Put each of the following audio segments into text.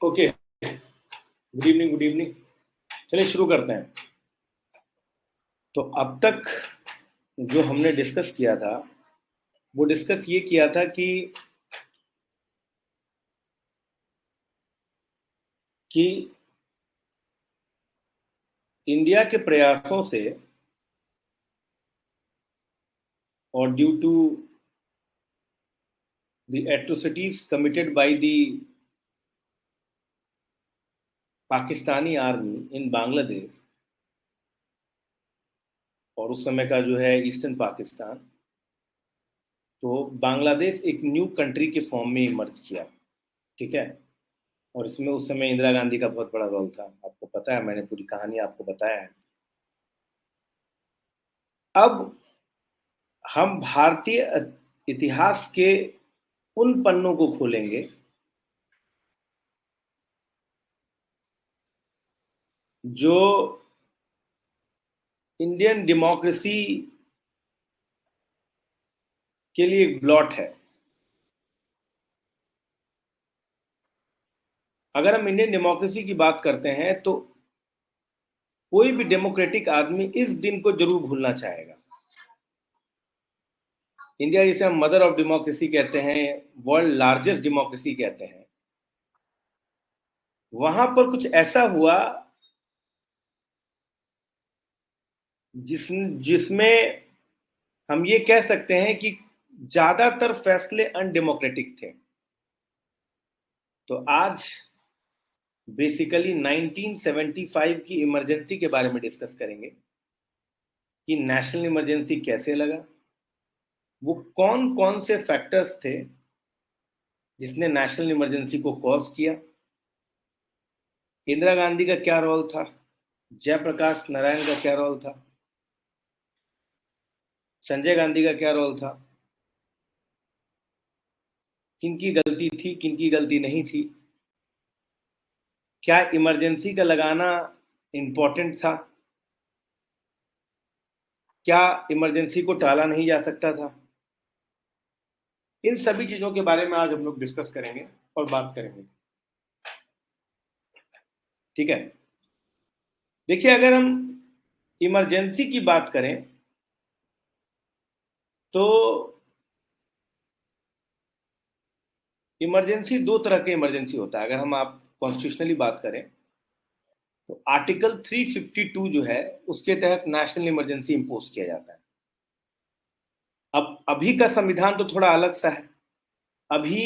Okay, good evening good evening. चलिए शुरू करते हैं। तो अब तक जो हमने डिस्कस किया था वो डिस्कस ये किया था कि इंडिया के प्रयासों से और due to the atrocities committed by the Pakistani army in Bangladesh और उस समय का जो है ईस्टर्न पाकिस्तान, तो बांग्लादेश एक न्यू कंट्री के फॉर्म में इमर्ज किया। ठीक है। और इसमें उस समय इंदिरा गांधी का बहुत बड़ा रोल था, आपको पता है, मैंने पूरी कहानी आपको बताया है। अब हम भारतीय इतिहास के उन पन्नों को खोलेंगे जो इंडियन डेमोक्रेसी के लिए एक ब्लॉट है। अगर हम इंडियन डेमोक्रेसी की बात करते हैं तो कोई भी डेमोक्रेटिक आदमी इस दिन को जरूर भूलना चाहेगा। इंडिया, जिसे हम मदर ऑफ डेमोक्रेसी कहते हैं, वर्ल्ड लार्जेस्ट डेमोक्रेसी कहते हैं, वहां पर कुछ ऐसा हुआ जिसमें हम ये कह सकते हैं कि ज्यादातर फैसले अनडेमोक्रेटिक थे। तो आज बेसिकली 1975 की इमरजेंसी के बारे में डिस्कस करेंगे कि नेशनल इमरजेंसी कैसे लगा, वो कौन कौन से फैक्टर्स थे जिसने नेशनल इमरजेंसी को कॉज किया, इंदिरा गांधी का क्या रोल था, जयप्रकाश नारायण का क्या रोल था, संजय गांधी का क्या रोल था, किनकी गलती थी किनकी गलती नहीं थी, क्या इमरजेंसी का लगाना इंपॉर्टेंट था, क्या इमरजेंसी को टाला नहीं जा सकता था। इन सभी चीजों के बारे में आज हम लोग डिस्कस करेंगे और बात करेंगे। ठीक है। देखिए, अगर हम इमरजेंसी की बात करें तो इमरजेंसी दो तरह के इमरजेंसी होता है। अगर हम आप कॉन्स्टिट्यूशनली बात करें तो आर्टिकल 352 जो है उसके तहत नेशनल इमरजेंसी इंपोज किया जाता है। अब अभी का संविधान तो थोड़ा अलग सा है। अभी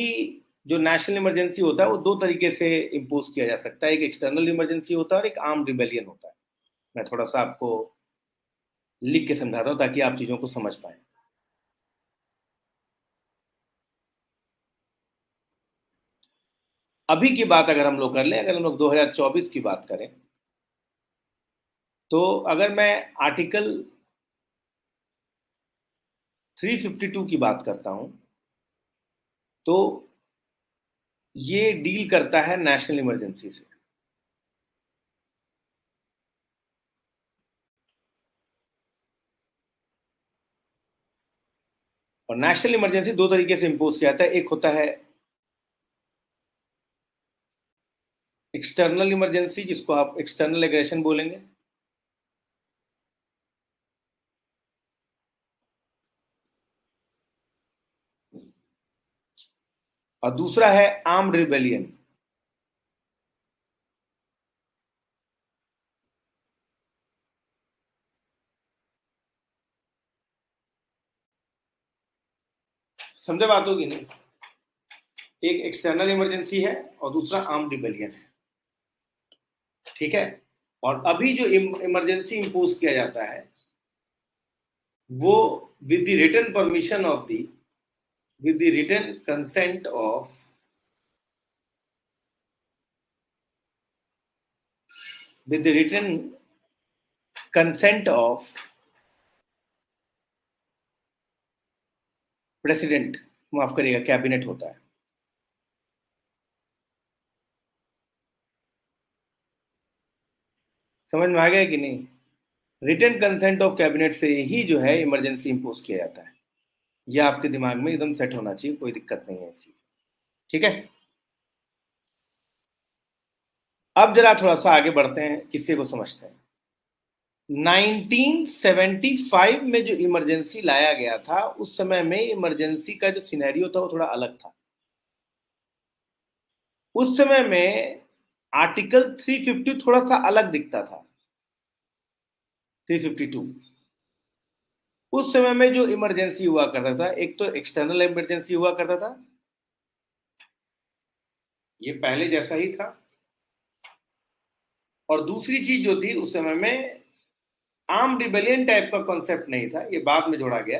जो नेशनल इमरजेंसी होता है वो दो तरीके से इंपोज किया जा सकता है, एक एक्सटर्नल इमरजेंसी होता है और एक आर्म रिबेलियन होता है। मैं थोड़ा सा आपको लिख के समझाता हूँ ताकि आप चीजों को समझ पाए। अभी की बात अगर हम लोग कर लें, अगर हम लोग 2024 की बात करें तो अगर मैं आर्टिकल 352 की बात करता हूं तो ये डील करता है नेशनल इमरजेंसी से। और नेशनल इमरजेंसी दो तरीके से इंपोज किया जाता है, एक होता है एक्सटर्नल इमरजेंसी, जिसको आप एक्सटर्नल एग्रेशन बोलेंगे, और दूसरा है आर्म्ड रिबेलियन। समझे बात होगी नहीं? एक एक्सटर्नल इमरजेंसी है और दूसरा आर्म्ड रिबेलियन है। ठीक है। और अभी जो इमरजेंसी इंपोज किया जाता है वो with the written permission of the with the written consent of with the written consent of president, माफ करिएगा, कैबिनेट होता है। समझ में आ गया कि नहीं? रिटन कंसेंट ऑफ कैबिनेट से ही जो है इमरजेंसी इंपोज किया जाता है। यह आपके दिमाग में एकदम सेट होना चाहिए, कोई दिक्कत नहीं है इस चीज। ठीक है। अब जरा थोड़ा सा आगे बढ़ते हैं, किस्से को समझते हैं। 1975 में जो इमरजेंसी लाया गया था, उस समय में इमरजेंसी का जो सिनेरियो था वो थोड़ा अलग था। उस समय में आर्टिकल 350 थोड़ा सा अलग दिखता था। 352 उस समय में जो इमरजेंसी हुआ करता था, एक तो एक्सटर्नल इमरजेंसी हुआ करता था, ये पहले जैसा ही था। और दूसरी चीज जो थी उस समय में, आर्म रिबेलियन टाइप का कॉन्सेप्ट नहीं था, ये बाद में जोड़ा गया।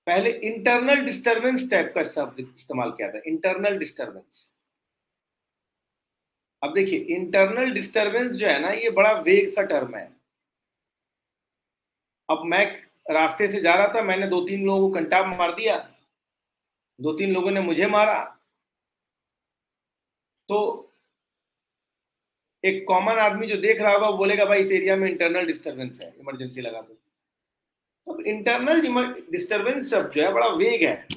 पहले इंटरनल डिस्टरबेंस टाइप का शब्द इस्तेमाल किया था, इंटरनल डिस्टरबेंस। अब देखिए, इंटरनल डिस्टरबेंस जो है ना, ये बड़ा वेग सा टर्म है। अब मैं रास्ते से जा रहा था, मैंने दो तीन लोगों को कंटाप मार दिया, दो तीन लोगों ने मुझे मारा, तो एक कॉमन आदमी जो देख रहा होगा वो बोलेगा भाई इस एरिया में इंटरनल डिस्टरबेंस है, इमरजेंसी लगा दो। तो इंटरनल डिस्टरबेंस शब्द जो है बड़ा वेग है,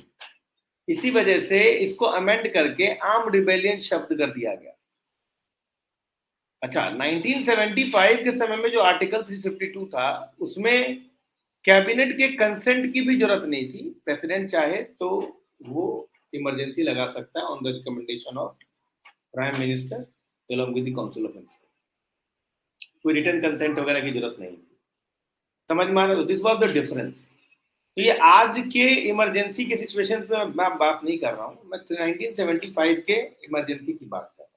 इसी वजह से इसको अमेंड करके आर्म रिबेलियन शब्द कर दिया गया। अच्छा, 1975 के समय में जो आर्टिकल 352 था, उसमें कैबिनेट के कंसेंट की भी जरूरत नहीं थी। प्रेसिडेंट चाहे तो वो इमरजेंसी लगा सकता है on the recommendation of prime minister along with the council of minister. कोई रिटर्न कंसेंट वगैरह की जरूरत नहीं थी। समझ में आ रहा है? This was the difference. तो ये आज के इमरजेंसी के सिचुएशन पे मैं बात नहीं कर रहा हूं, मैं 1975 के इमरजेंसी की बात कर रहा हूं।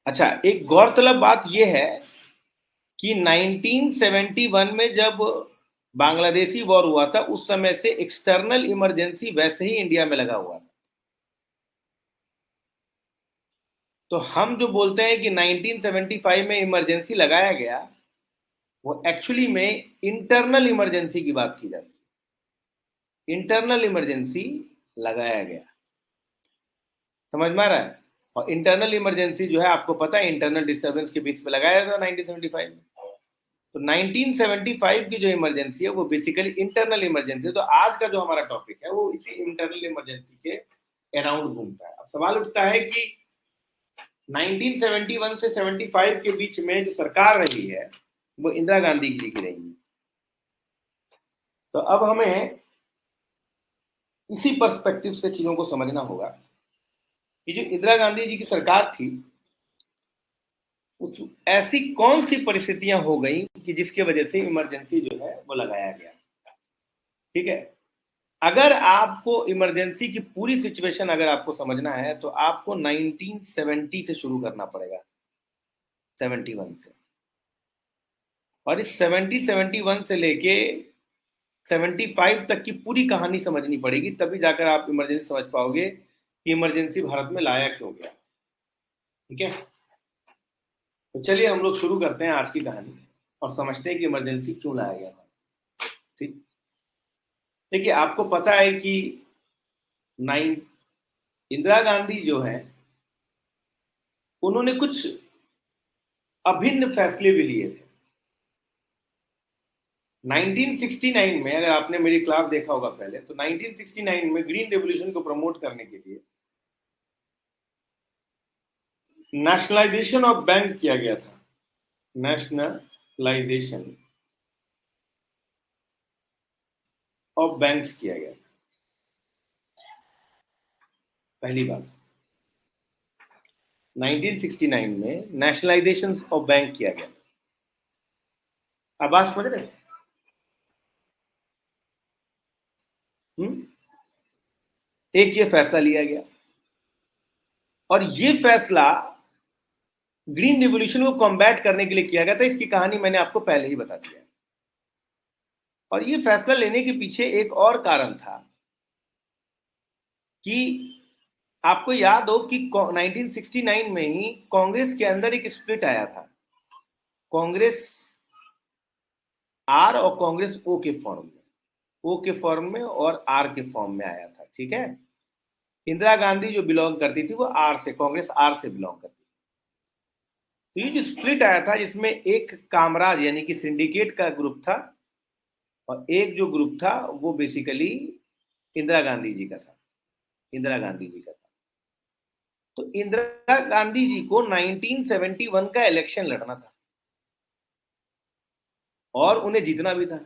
अच्छा, एक गौरतलब बात यह है कि 1971 में जब बांग्लादेशी वॉर हुआ था, उस समय से एक्सटर्नल इमरजेंसी वैसे ही इंडिया में लगा हुआ था। तो हम जो बोलते हैं कि 1975 में इमरजेंसी लगाया गया, वो एक्चुअली में इंटरनल इमरजेंसी की बात की जाती है। इंटरनल इमरजेंसी लगाया गया, समझ में आ रहा है? और इंटरनल इमरजेंसी जो है, आपको पता है, इंटरनल डिस्टर्बेंस के बीच में लगाया था 1975 में। तो 1975 की जो इमरजेंसी है वो बेसिकली इंटरनल इमरजेंसी है। तो आज का जो हमारा टॉपिक है वो इसी इंटरनल इमरजेंसी के अराउंड घूमता है। अब सवाल उठता है कि 1971 से 75 के बीच में जो सरकार रही है वो इंदिरा गांधी जी की रही है। तो अब हमें इसी पर्सपेक्टिव से चीजों को समझना होगा कि जो इंदिरा गांधी जी की सरकार थी, उस ऐसी कौन सी परिस्थितियां हो गई कि जिसकी वजह से इमरजेंसी जो है वो लगाया गया। ठीक है, अगर आपको इमरजेंसी की पूरी सिचुएशन अगर आपको समझना है तो आपको 1970 से शुरू करना पड़ेगा, 71 से। और इस 71 से लेके 75 तक की पूरी कहानी समझनी पड़ेगी, तभी जाकर आप इमरजेंसी समझ पाओगे कि इमरजेंसी भारत में लाया क्यों गया। ठीक है, तो चलिए हम लोग शुरू करते हैं आज की कहानी और समझते हैं कि इमरजेंसी क्यों लाया गया था। ठीक, देखिए, आपको पता है कि नाइन इंदिरा गांधी जो है, उन्होंने कुछ अभिन्न फैसले भी लिए थे। 1969 में, अगर आपने मेरी क्लास देखा होगा पहले, तो 1969 में ग्रीन रेवोल्यूशन को प्रमोट करने के लिए नेशनलाइजेशन ऑफ बैंक किया गया था। नेशनलाइजेशन ऑफ बैंक्स किया गया था, पहली बात। 1969 में नेशनलाइजेशन ऑफ बैंक किया गया था। अब बात समझ रहे हैं? एक ये फैसला लिया गया, और ये फैसला ग्रीन रिवोल्यूशन को कॉम्बैट करने के लिए किया गया था। इसकी कहानी मैंने आपको पहले ही बता दिया। और ये फैसला लेने के पीछे एक और कारण था कि आपको याद हो कि 1969 में ही कांग्रेस के अंदर एक स्प्लिट आया था। कांग्रेस आर और कांग्रेस ओ के फॉर्म में, ओ के फॉर्म में और आर के फॉर्म में आया था। ठीक है, इंदिरा गांधी जो बिलोंग करती थी वो आर से, कांग्रेस आर से बिलोंग करती थी। तो ये जो स्प्लिट आया था, इसमें एक कामराज यानी कि सिंडिकेट का ग्रुप था, और एक जो ग्रुप था वो बेसिकली इंदिरा गांधी जी का था। इंदिरा गांधी जी का था। तो इंदिरा गांधी जी को 1971 का इलेक्शन लड़ना था और उन्हें जीतना भी था।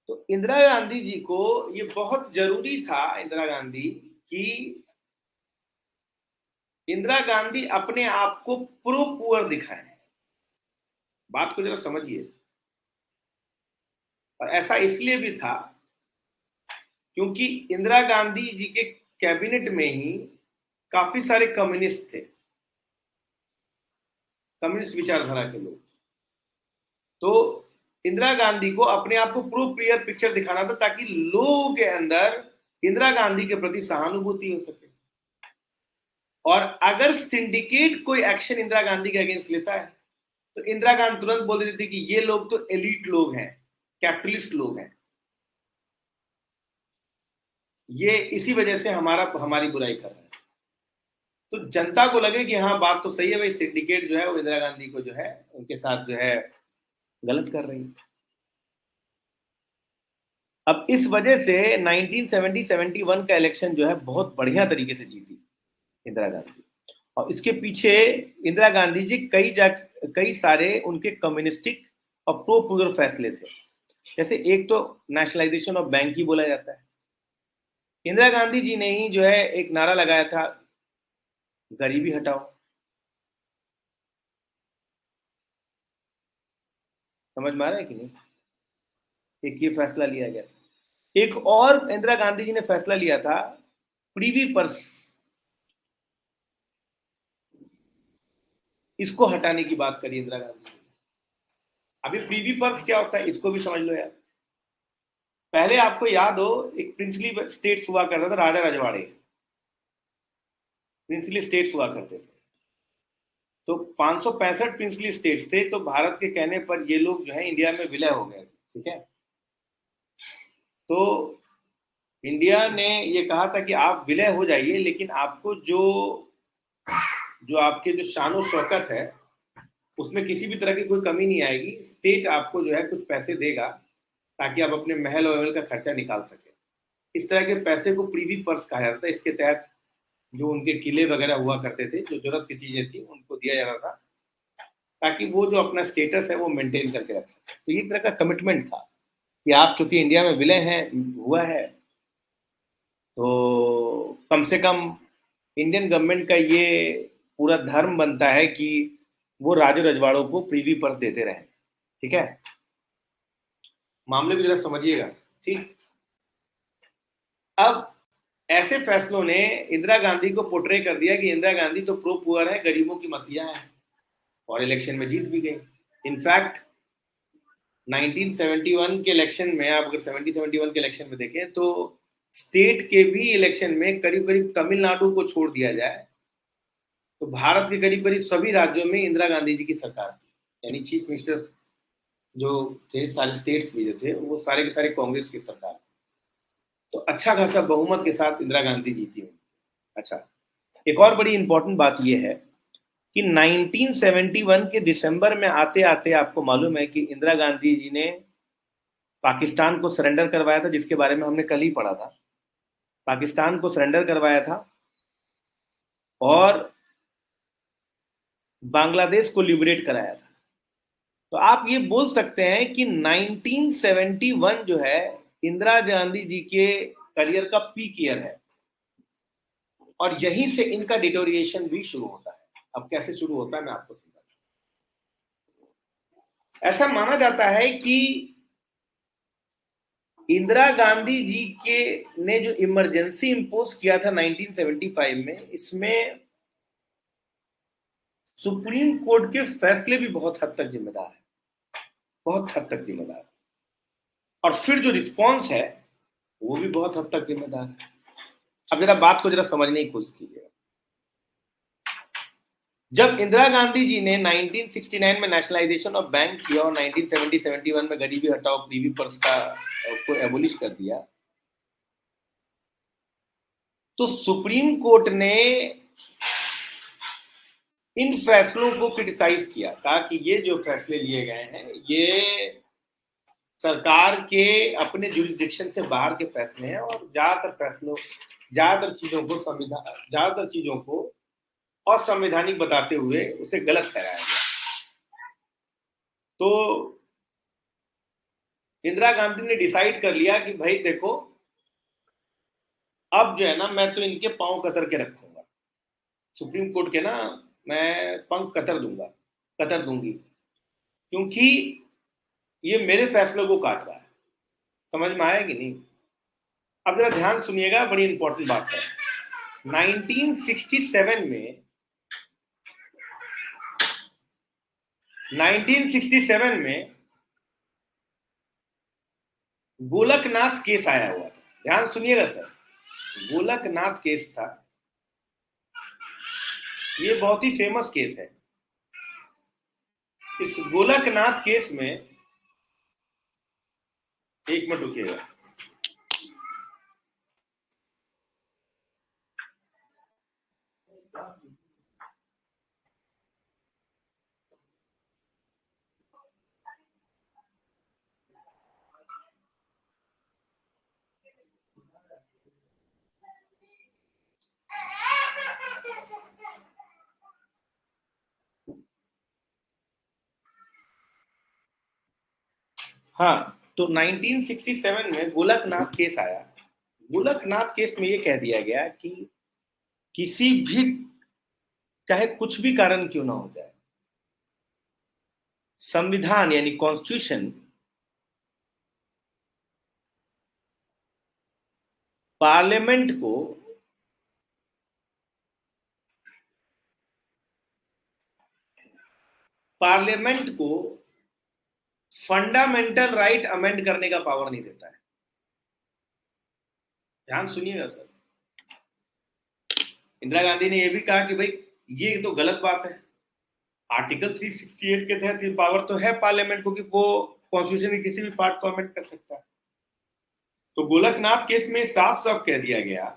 तो इंदिरा गांधी जी को ये बहुत जरूरी था, इंदिरा गांधी, कि इंदिरा गांधी अपने आप को प्रो पुअर दिखाएं। बात को जरा समझिए। और ऐसा इसलिए भी था क्योंकि इंदिरा गांधी जी के कैबिनेट में ही काफी सारे कम्युनिस्ट थे, कम्युनिस्ट विचारधारा के लोग। तो इंदिरा गांधी को अपने आप को प्रो प्रियर पिक्चर दिखाना था ताकि लोगों के अंदर इंदिरा गांधी के प्रति सहानुभूति हो सके। और अगर सिंडिकेट कोई एक्शन इंदिरा गांधी के अगेंस्ट लेता है तो इंदिरा गांधी तुरंत बोल देती थी कि ये लोग तो एलीट लोग हैं, कैपिटलिस्ट लोग हैं, ये इसी वजह से हमारी बुराई कर रहे हैं। तो जनता को लगे कि हाँ बात तो सही है भाई, सिंडिकेट जो है वो इंदिरा गांधी को जो है उनके साथ जो है गलत कर रही है। अब इस वजह से 1970-71 का इलेक्शन जो है बहुत बढ़िया तरीके से जीती इंदिरा गांधी। और इसके पीछे इंदिरा गांधी जी कई सारे उनके कम्युनिस्टिक और प्रो पुअर फैसले थे। जैसे एक तो नेशनलाइजेशन ऑफ बैंक ही बोला जाता है। इंदिरा गांधी जी ने ही जो है एक नारा लगाया था, गरीबी हटाओ। समझ में आ रहा है कि नहीं? एक ये फैसला लिया गया। एक और इंदिरा गांधी जी ने फैसला लिया था, प्रीवी पर्स, इसको हटाने की बात करी इंदिरा गांधी। अभी प्रीवी पर्स क्या होता है इसको भी समझ लो यार। पहले आपको याद हो, एक प्रिंसली स्टेट्स हुआ करता था, राजा रजवाड़े प्रिंसली स्टेट्स हुआ करते थे। तो 565 प्रिंसली स्टेट्स थे, तो भारत के कहने पर ये लोग जो है इंडिया में विलय हो गए थे। ठीक है। तो इंडिया ने ये कहा था कि आप विलय हो जाइए, लेकिन आपको जो जो आपके जो शान शौकत है उसमें किसी भी तरह की कोई कमी नहीं आएगी। स्टेट आपको जो है कुछ पैसे देगा ताकि आप अपने महल वहल का खर्चा निकाल सके। इस तरह के पैसे को प्रीवी पर्स कहा जाता है। इसके तहत जो उनके किले वगैरह हुआ करते थे, जो जरूरत की चीजें थी उनको दिया जा रहा था ताकि वो जो अपना स्टेटस है वो मेंटेन करके रख सके। तो ये तरह का कमिटमेंट था कि आप चूंकि इंडिया में विलय हैं हुआ है, तो कम से कम इंडियन गवर्नमेंट का ये पूरा धर्म बनता है कि वो राजो रजवाड़ों को प्रीवी पर्स देते रहे। ठीक है। मामले को जरा समझिएगा। ठीक। अब ऐसे फैसलों ने इंदिरा गांधी को पोर्ट्रे कर दिया कि इंदिरा गांधी तो प्रो पुअर है, गरीबों की मसीहा है, और इलेक्शन में जीत भी गई। इनफैक्ट 1971 के इलेक्शन में, आप अगर 70-71 के इलेक्शन में देखें तो स्टेट के भी इलेक्शन में करीब करीब तमिलनाडु को छोड़ दिया जाए तो भारत के करीब करीब सभी राज्यों में इंदिरा गांधी जी की सरकार थी। यानी चीफ मिनिस्टर जो थे, सारे स्टेट्स भी जो थे, वो सारे के सारे कांग्रेस की सरकार थी। तो अच्छा खासा बहुमत के साथ इंदिरा गांधी जीती हुई। अच्छा, एक और बड़ी इंपॉर्टेंट बात यह है कि 1971 के दिसंबर में आते आते आपको मालूम है कि इंदिरा गांधी जी ने पाकिस्तान को सरेंडर करवाया था, जिसके बारे में हमने कल ही पढ़ा था। पाकिस्तान को सरेंडर करवाया था और बांग्लादेश को लिबरेट कराया था। तो आप ये बोल सकते हैं कि 1971 जो है इंदिरा गांधी जी के करियर का पीक ईयर है, और यहीं से इनका डिटोरिएशन भी शुरू होता है। अब कैसे शुरू होता है मैं आपको समझाता हूं। ऐसा माना जाता है कि इंदिरा गांधी जी के ने जो इमरजेंसी इंपोज किया था 1975 में, इसमें सुप्रीम कोर्ट के फैसले भी बहुत हद तक जिम्मेदार है, बहुत हद तक जिम्मेदार है। और फिर जो रिस्पॉन्स है वो भी बहुत हद तक जिम्मेदार है। अब जरा बात को जरा समझने की कोशिश कीजिएगा। जब इंदिरा गांधी जी ने 1969 में नेशनलाइजेशन ऑफ बैंक किया और 1970-71 में गरीबी हटाओ प्रीवी पर्स का को एबोलिश कर दिया, तो सुप्रीम कोर्ट ने इन फैसलों को क्रिटिसाइज किया, कहा कि ये जो फैसले लिए गए हैं ये सरकार के अपने जुरिस्डिक्शन से बाहर के फैसले हैं और ज्यादातर फैसलों ज्यादातर चीजों को असंवैधानिक बताते हुए उसे गलत ठहराया गया। तो इंदिरा गांधी ने डिसाइड कर लिया कि भाई देखो, अब जो है ना, मैं तो इनके पांव कतर के रखूंगा, सुप्रीम कोर्ट के ना, मैं पंख कतर दूंगी, क्योंकि ये मेरे फैसलों को काट रहा है। समझ में आया कि नहीं? अब जरा ध्यान सुनिएगा, बड़ी इंपॉर्टेंट बात है। 1967 में 1967 में गोलकनाथ केस आया हुआ था। ध्यान सुनिएगा सर, गोलकनाथ केस था। ये बहुत ही फेमस केस है। इस गोलकनाथ केस में, एक मिनट रुकिएगा। हाँ, तो 1967 में गोलकनाथ केस आया। गोलकनाथ केस में ये कह दिया गया कि किसी भी, चाहे कुछ भी कारण क्यों ना हो जाए, संविधान यानी कॉन्स्टिट्यूशन पार्लियामेंट को फंडामेंटल राइट अमेंड करने का पावर नहीं देता है। ध्यान सुनिएगा सर, इंदिरा गांधी ने यह भी कहा कि भाई ये तो गलत बात है। आर्टिकल 368 के तहत ये पावर तो है पार्लियामेंट को कि वो कॉन्स्टिट्यूशन के किसी भी पार्ट को अमेंड कर सकता है। तो गोलकनाथ केस में साफ साफ कह दिया गया,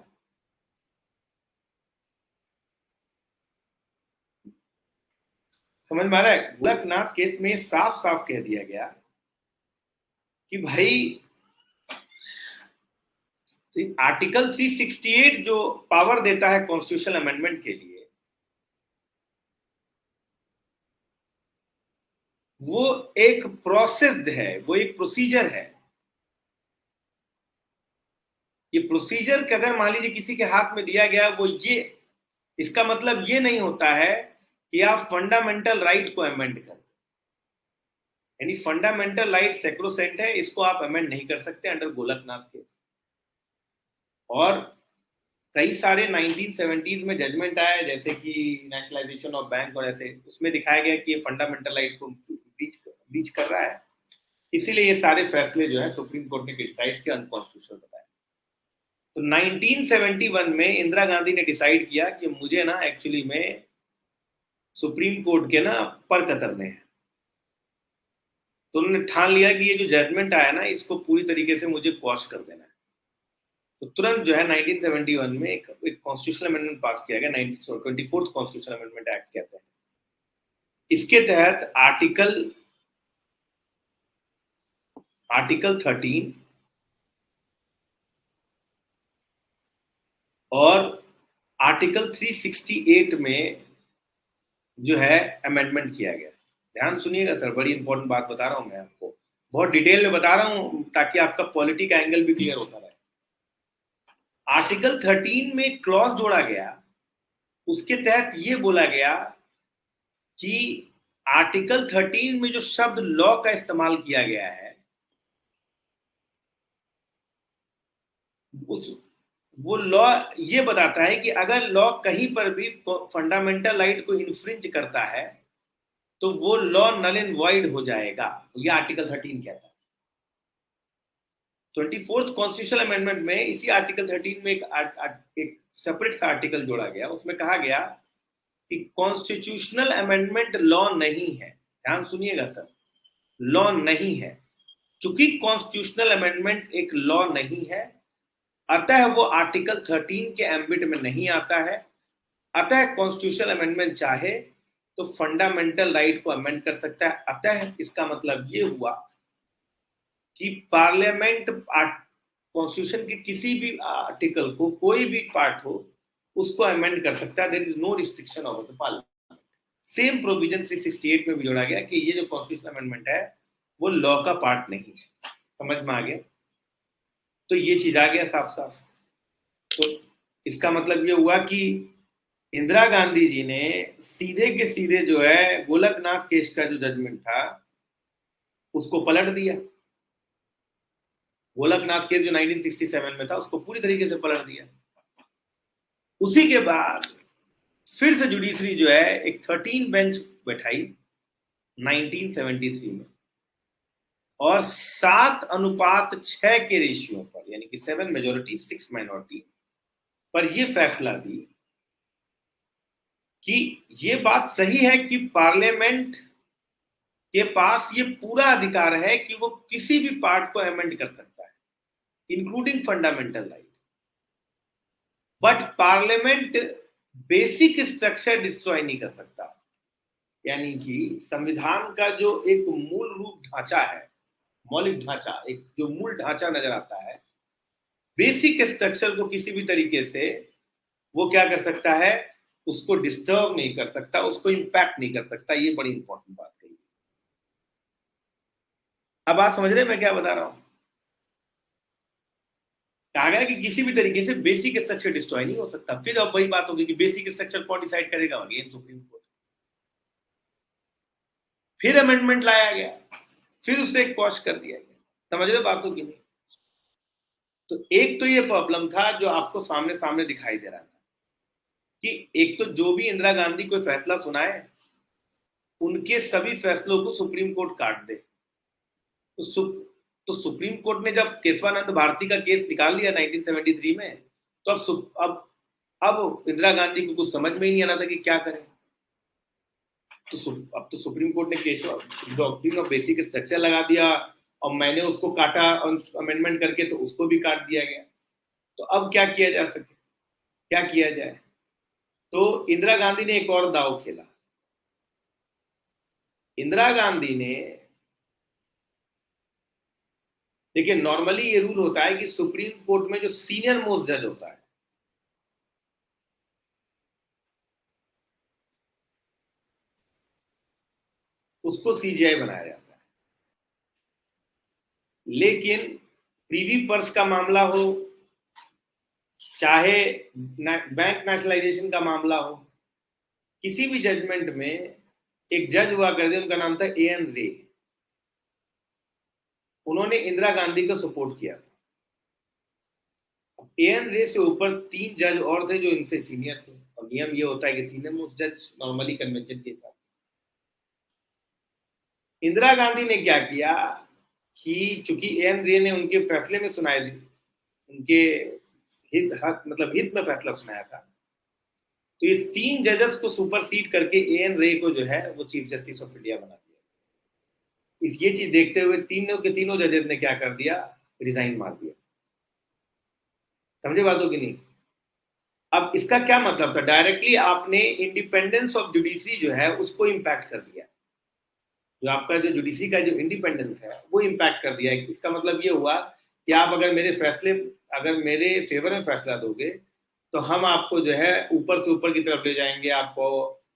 समझ में आ रहा है? गोलकनाथ केस में साफ साफ कह दिया गया कि भाई आर्टिकल 368 जो पावर देता है कॉन्स्टिट्यूशनल अमेंडमेंट के लिए, वो एक प्रोसेस्ड है, वो एक प्रोसीजर है। ये प्रोसीजर के अगर मान लीजिए किसी के हाथ में दिया गया, वो ये, इसका मतलब ये नहीं होता है कि आप फंडामेंटल राइट को अमेंड कर, यानी फंडामेंटल राइट सेक्रोसेंट है, इसको आप अमेंड नहीं कर सकते अंडर गोलकनाथ केस। और कई सारे 1970s में जजमेंट आया, जैसे कि नेशनलाइजेशन ऑफ बैंक और ऐसे, उसमें दिखाया गया कि ये फंडामेंटल राइट को ब्रीच कर रहा है। इसीलिए ये सारे फैसले जो है सुप्रीम कोर्ट ने क्रिटिसाइज किया, अनकॉन्स्टिट्यूशनल बताया। तो 1971 में इंदिरा गांधी ने डिसाइड किया कि मुझे ना एक्चुअली में सुप्रीम कोर्ट के ना पर कतरने हैं। तो उन्होंने ठान लिया कि ये जो जजमेंट आया ना, इसको पूरी तरीके से मुझे क्वॉश कर देना है। तो तुरंत जो है 1971 में एक कॉन्स्टिट्यूशनल अमेंडमेंट पास किया गया, 24th कॉन्स्टिट्यूशनल अमेंडमेंट एक्ट कहते हैं। इसके तहत आर्टिकल 13 और आर्टिकल 368 में जो है अमेंडमेंट किया गया। ध्यान सुनिएगा सर, बड़ी इंपॉर्टेंट बात बता रहा हूं मैं आपको, बहुत डिटेल में बता रहा हूं ताकि आपका पॉलिटी का एंगल भी क्लियर होता रहे। आर्टिकल 13 में क्लॉज जोड़ा गया, उसके तहत यह बोला गया कि आर्टिकल 13 में जो शब्द लॉ का इस्तेमाल किया गया है, वो लॉ ये बताता है कि अगर लॉ कहीं पर भी फंडामेंटल राइट को इन्फ्रिंज करता है तो वो लॉ नल एंड वॉइड हो जाएगा। ये आर्टिकल 13 कहता है। 24th कॉन्स्टिट्यूशनल अमेंडमेंट में इसी आर्टिकल 13 में एक सेपरेट सा आर्टिकल जोड़ा गया, उसमें कहा गया कि कॉन्स्टिट्यूशनल अमेंडमेंट लॉ नहीं है। ध्यान सुनिएगा सर, लॉ नहीं है। चूंकि कॉन्स्टिट्यूशनल अमेंडमेंट एक लॉ नहीं है, अतः वो आर्टिकल 13 के एम्बिट में नहीं आता है। अतः कॉन्स्टिट्यूशनल अमेंडमेंट चाहे तो फंडामेंटल राइट को अमेंड कर सकता है। अतः इसका मतलब ये हुआ कि पार्लियामेंट कॉन्स्टिट्यूशन के किसी भी आर्टिकल को, कोई भी पार्ट हो, उसको अमेंड कर सकता है। There is no restriction of the parliament. Same provision 368 में भी जोड़ा गया कि ये जो कॉन्स्टिट्यूशन अमेंडमेंट है वो लॉ का पार्ट नहीं है। समझ में आ गया? तो ये चीज आ गया साफ साफ। तो इसका मतलब ये हुआ कि इंदिरा गांधी जी ने सीधे के सीधे जो है गोलकनाथ केस का जो जजमेंट था उसको पलट दिया। गोलकनाथ केस जो 1967 में था उसको पूरी तरीके से पलट दिया। उसी के बाद फिर से जुडिशरी जो है एक 13 बेंच बैठाई 1973 में, और 7:6 के रेशियो पर, यानी कि 7 मेजोरिटी 6 माइनॉरिटी पर यह फैसला दी कि यह बात सही है कि पार्लियामेंट के पास ये पूरा अधिकार है कि वो किसी भी पार्ट को अमेंड कर सकता है, including fundamental right, but parliament basic structure destroy नहीं कर सकता। यानी कि संविधान का जो एक मूल रूप ढांचा है, मौलिक ढांचा, एक जो मूल ढांचा नजर आता है, बेसिक स्ट्रक्चर को किसी भी तरीके से वो क्या कर सकता है, उसको डिस्टर्ब नहीं कर सकता, उसको इंपैक्ट नहीं कर सकता। ये बड़ी इंपॉर्टेंट बात कही। अब बात समझ रहे हैं मैं क्या बता रहा हूं? कहा गया कि किसी भी तरीके से बेसिक स्ट्रक्चर डिस्ट्रॉय नहीं हो सकता। फिर अब वही बात होगी कि बेसिक स्ट्रक्चर कौन डिसाइड करेगा? Again supreme court. फिर अमेंडमेंट लाया गया, फिर उसे क्वॉश कर दिया गया। समझ रहे बात को कि नहीं? तो एक तो ये प्रॉब्लम था जो आपको सामने सामने दिखाई दे रहा था कि एक तो जो भी इंदिरा गांधी कोई फैसला सुनाए उनके सभी फैसलों को सुप्रीम कोर्ट काट दे। तो सुप्रीम कोर्ट ने जब केशवानंद भारती का केस निकाल लिया 1973 में, तो अब इंदिरा गांधी को कुछ समझ में ही नहीं आ रहा था कि क्या करें। तो अब तो सुप्रीम कोर्ट ने Keshav doctrine of basic structure लगा दिया, और मैंने उसको काटा अमेंडमेंट करके, तो उसको भी काट दिया गया। तो अब क्या किया जा सके, क्या किया जाए? तो इंदिरा गांधी ने एक और दाव खेला। इंदिरा गांधी ने, देखिए नॉर्मली ये रूल होता है कि सुप्रीम कोर्ट में जो सीनियर मोस्ट जज होता है उसको सीजीआई बनाया जाता है। लेकिन प्रीवी पर्स का मामला हो, चाहे बैंक नेशनलाइजेशन का मामला हो, किसी भी जजमेंट में एक जज हुआ करते, उनका नाम था एएन रे। उन्होंने इंदिरा गांधी को सपोर्ट किया। एएन रे से ऊपर 3 जज और थे जो इनसे सीनियर थे, और नियम ये होता है कि सीनियर मोस्ट जज नॉर्मली कन्वेंशन के हिसाब से। इंदिरा गांधी ने क्या किया कि चूंकि एएन रे ने उनके फैसले में सुनाए थे, उनके मतलब हित में फैसला सुनाया था, तो ये 3 जजेस को सुपरसीड करके एएन रे को जो है वो चीफ जस्टिस ऑफ इंडिया बना दिया। इस ये चीज देखते हुए तीनों के तीनों जजेस ने क्या कर दिया, रिजाइन मार दिया। समझे बातों की नहीं? अब इसका क्या मतलब था? डायरेक्टली आपने इंडिपेंडेंस ऑफ जुडिशरी जो है उसको इंपैक्ट कर दिया। जो आपका जो जुडिशरी का जो इंडिपेंडेंस है वो इंपैक्ट कर दिया है। इसका मतलब ये हुआ कि आप अगर मेरे फेवर में फैसला दोगे तो हम आपको जो है ऊपर से ऊपर की तरफ ले जाएंगे, आपको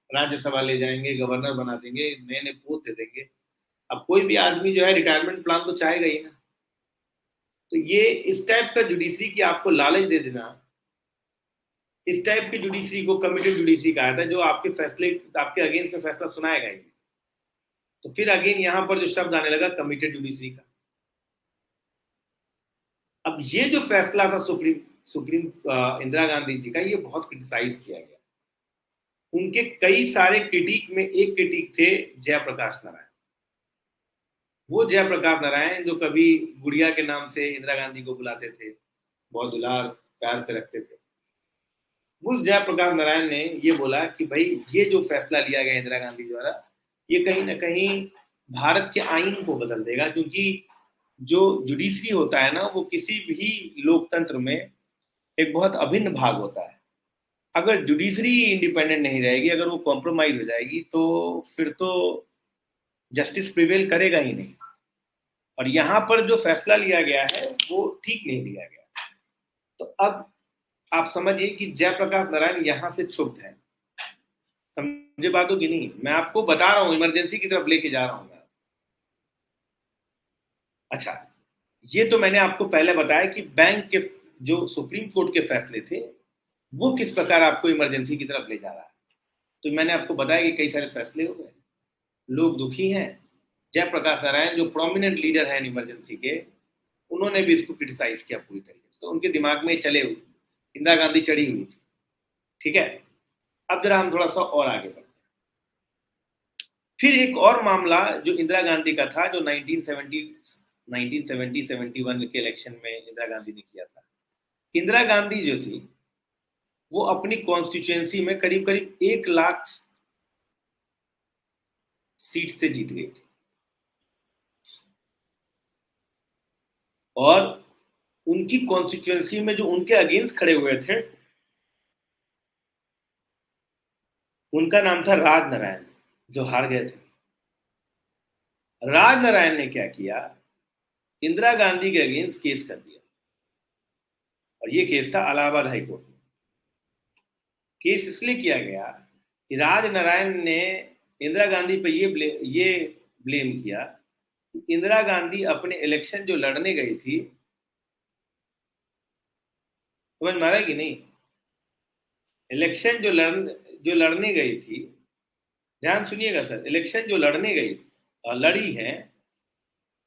राज्यसभा ले जाएंगे, गवर्नर बना देंगे, नए नए पोस्ट दे देंगे। अब कोई भी आदमी जो है रिटायरमेंट प्लान तो चाहेगा ही ना। तो ये इस टाइप का जुडिशरी की आपको लालच दे देना, इस टाइप की जुडिशरी को कमिटेड जुडिशरी कहा था, जो आपके फैसले, आपके अगेंस्ट में फैसला सुनाएगा ही। तो फिर अगेन यहां पर जो शब्द आने लगा कमिटेड जुडिशरी का। अब ये जो फैसला था सुप्रीम सुप्रीम इंदिरा गांधी जी का, ये बहुत क्रिटिसाइज किया गया। उनके कई सारे क्रिटिक में एक क्रिटिक थे जयप्रकाश नारायण। वो जयप्रकाश नारायण जो कभी गुड़िया के नाम से इंदिरा गांधी को बुलाते थे, बहुत दुलार प्यार से रखते थे। उस जयप्रकाश नारायण ने ये बोला कि भाई ये जो फैसला लिया गया इंदिरा गांधी द्वारा, ये कहीं ना कहीं भारत के आईन को बदल देगा। क्योंकि जो जुडिशरी होता है ना, वो किसी भी लोकतंत्र में एक बहुत अभिन्न भाग होता है। अगर जुडिशरी इंडिपेंडेंट नहीं रहेगी, अगर वो कॉम्प्रोमाइज हो जाएगी, तो फिर तो जस्टिस प्रिवेल करेगा ही नहीं। और यहां पर जो फैसला लिया गया है वो ठीक नहीं लिया गया। तो अब आप समझिए कि जयप्रकाश नारायण यहां से क्षुब्ध है। समझे बातों की नहीं, मैं आपको बता रहा हूं, इमरजेंसी की तरफ लेके जा रहा हूं मैं। अच्छा, ये तो मैंने आपको पहले बताया कि बैंक के जो सुप्रीम कोर्ट के फैसले थे वो किस प्रकार आपको इमरजेंसी की तरफ ले जा रहा है। तो मैंने आपको बताया कि कई सारे फैसले हो गए, लोग दुखी हैं। जयप्रकाश नारायण जो प्रोमिनेंट लीडर हैं इमरजेंसी के, उन्होंने भी इसको क्रिटिसाइज किया पूरी तरीके से। तो उनके दिमाग में चले हुए इंदिरा गांधी चढ़ी हुई थी। ठीक है, अब जरा हम थोड़ा सा और आगे बढ़ते हैं। फिर एक और मामला जो इंदिरा गांधी का था, जो 1970-71 के इलेक्शन में इंदिरा गांधी ने किया था। इंदिरा गांधी जो थी वो अपनी कॉन्स्टिट्यूएंसी में करीब करीब 1 लाख सीट से जीत गई थी। और उनकी कॉन्स्टिट्यूएंसी में जो उनके अगेंस्ट खड़े हुए थे उनका नाम था राज नारायण, जो हार गए थे। राज नारायण ने क्या किया, इंदिरा गांधी के अगेंस्ट केस कर दिया। और ये केस था इलाहाबाद हाईकोर्ट में। केस इसलिए किया गया कि राज नारायण ने इंदिरा गांधी पर ये ब्लेम किया कि इंदिरा गांधी अपने इलेक्शन जो लड़ने गई थी, समझ में आ रहा है कि नहीं, इलेक्शन जो लड़ने गई थी, ध्यान सुनिएगा सर, इलेक्शन जो लड़ने गई लड़ी है,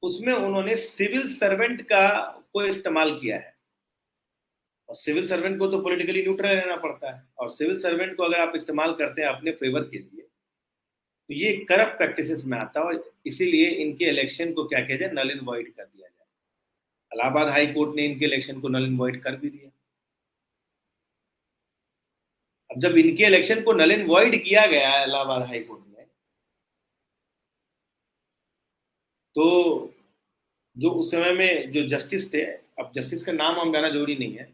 उसमें उन्होंने सिविल सर्वेंट का को इस्तेमाल किया है। और सिविल सर्वेंट को तो पॉलिटिकली न्यूट्रल रहना पड़ता है, और सिविल सर्वेंट को अगर आप इस्तेमाल करते हैं अपने फेवर के लिए तो ये करप्ट प्रैक्टिसेस में आता है। और इसीलिए इनके इलेक्शन को क्या किया जाए, नल एंड वॉइड कर दिया जाए। इलाहाबाद हाई कोर्ट ने इनके इलेक्शन को नल एंड वॉइड कर भी दिया। अब जब इनके इलेक्शन को नल एंड वॉइड किया गया इलाहाबाद हाई कोर्ट में, तो जो उस समय में जो जस्टिस थे, अब जस्टिस का नाम हम जाना जरूरी नहीं है,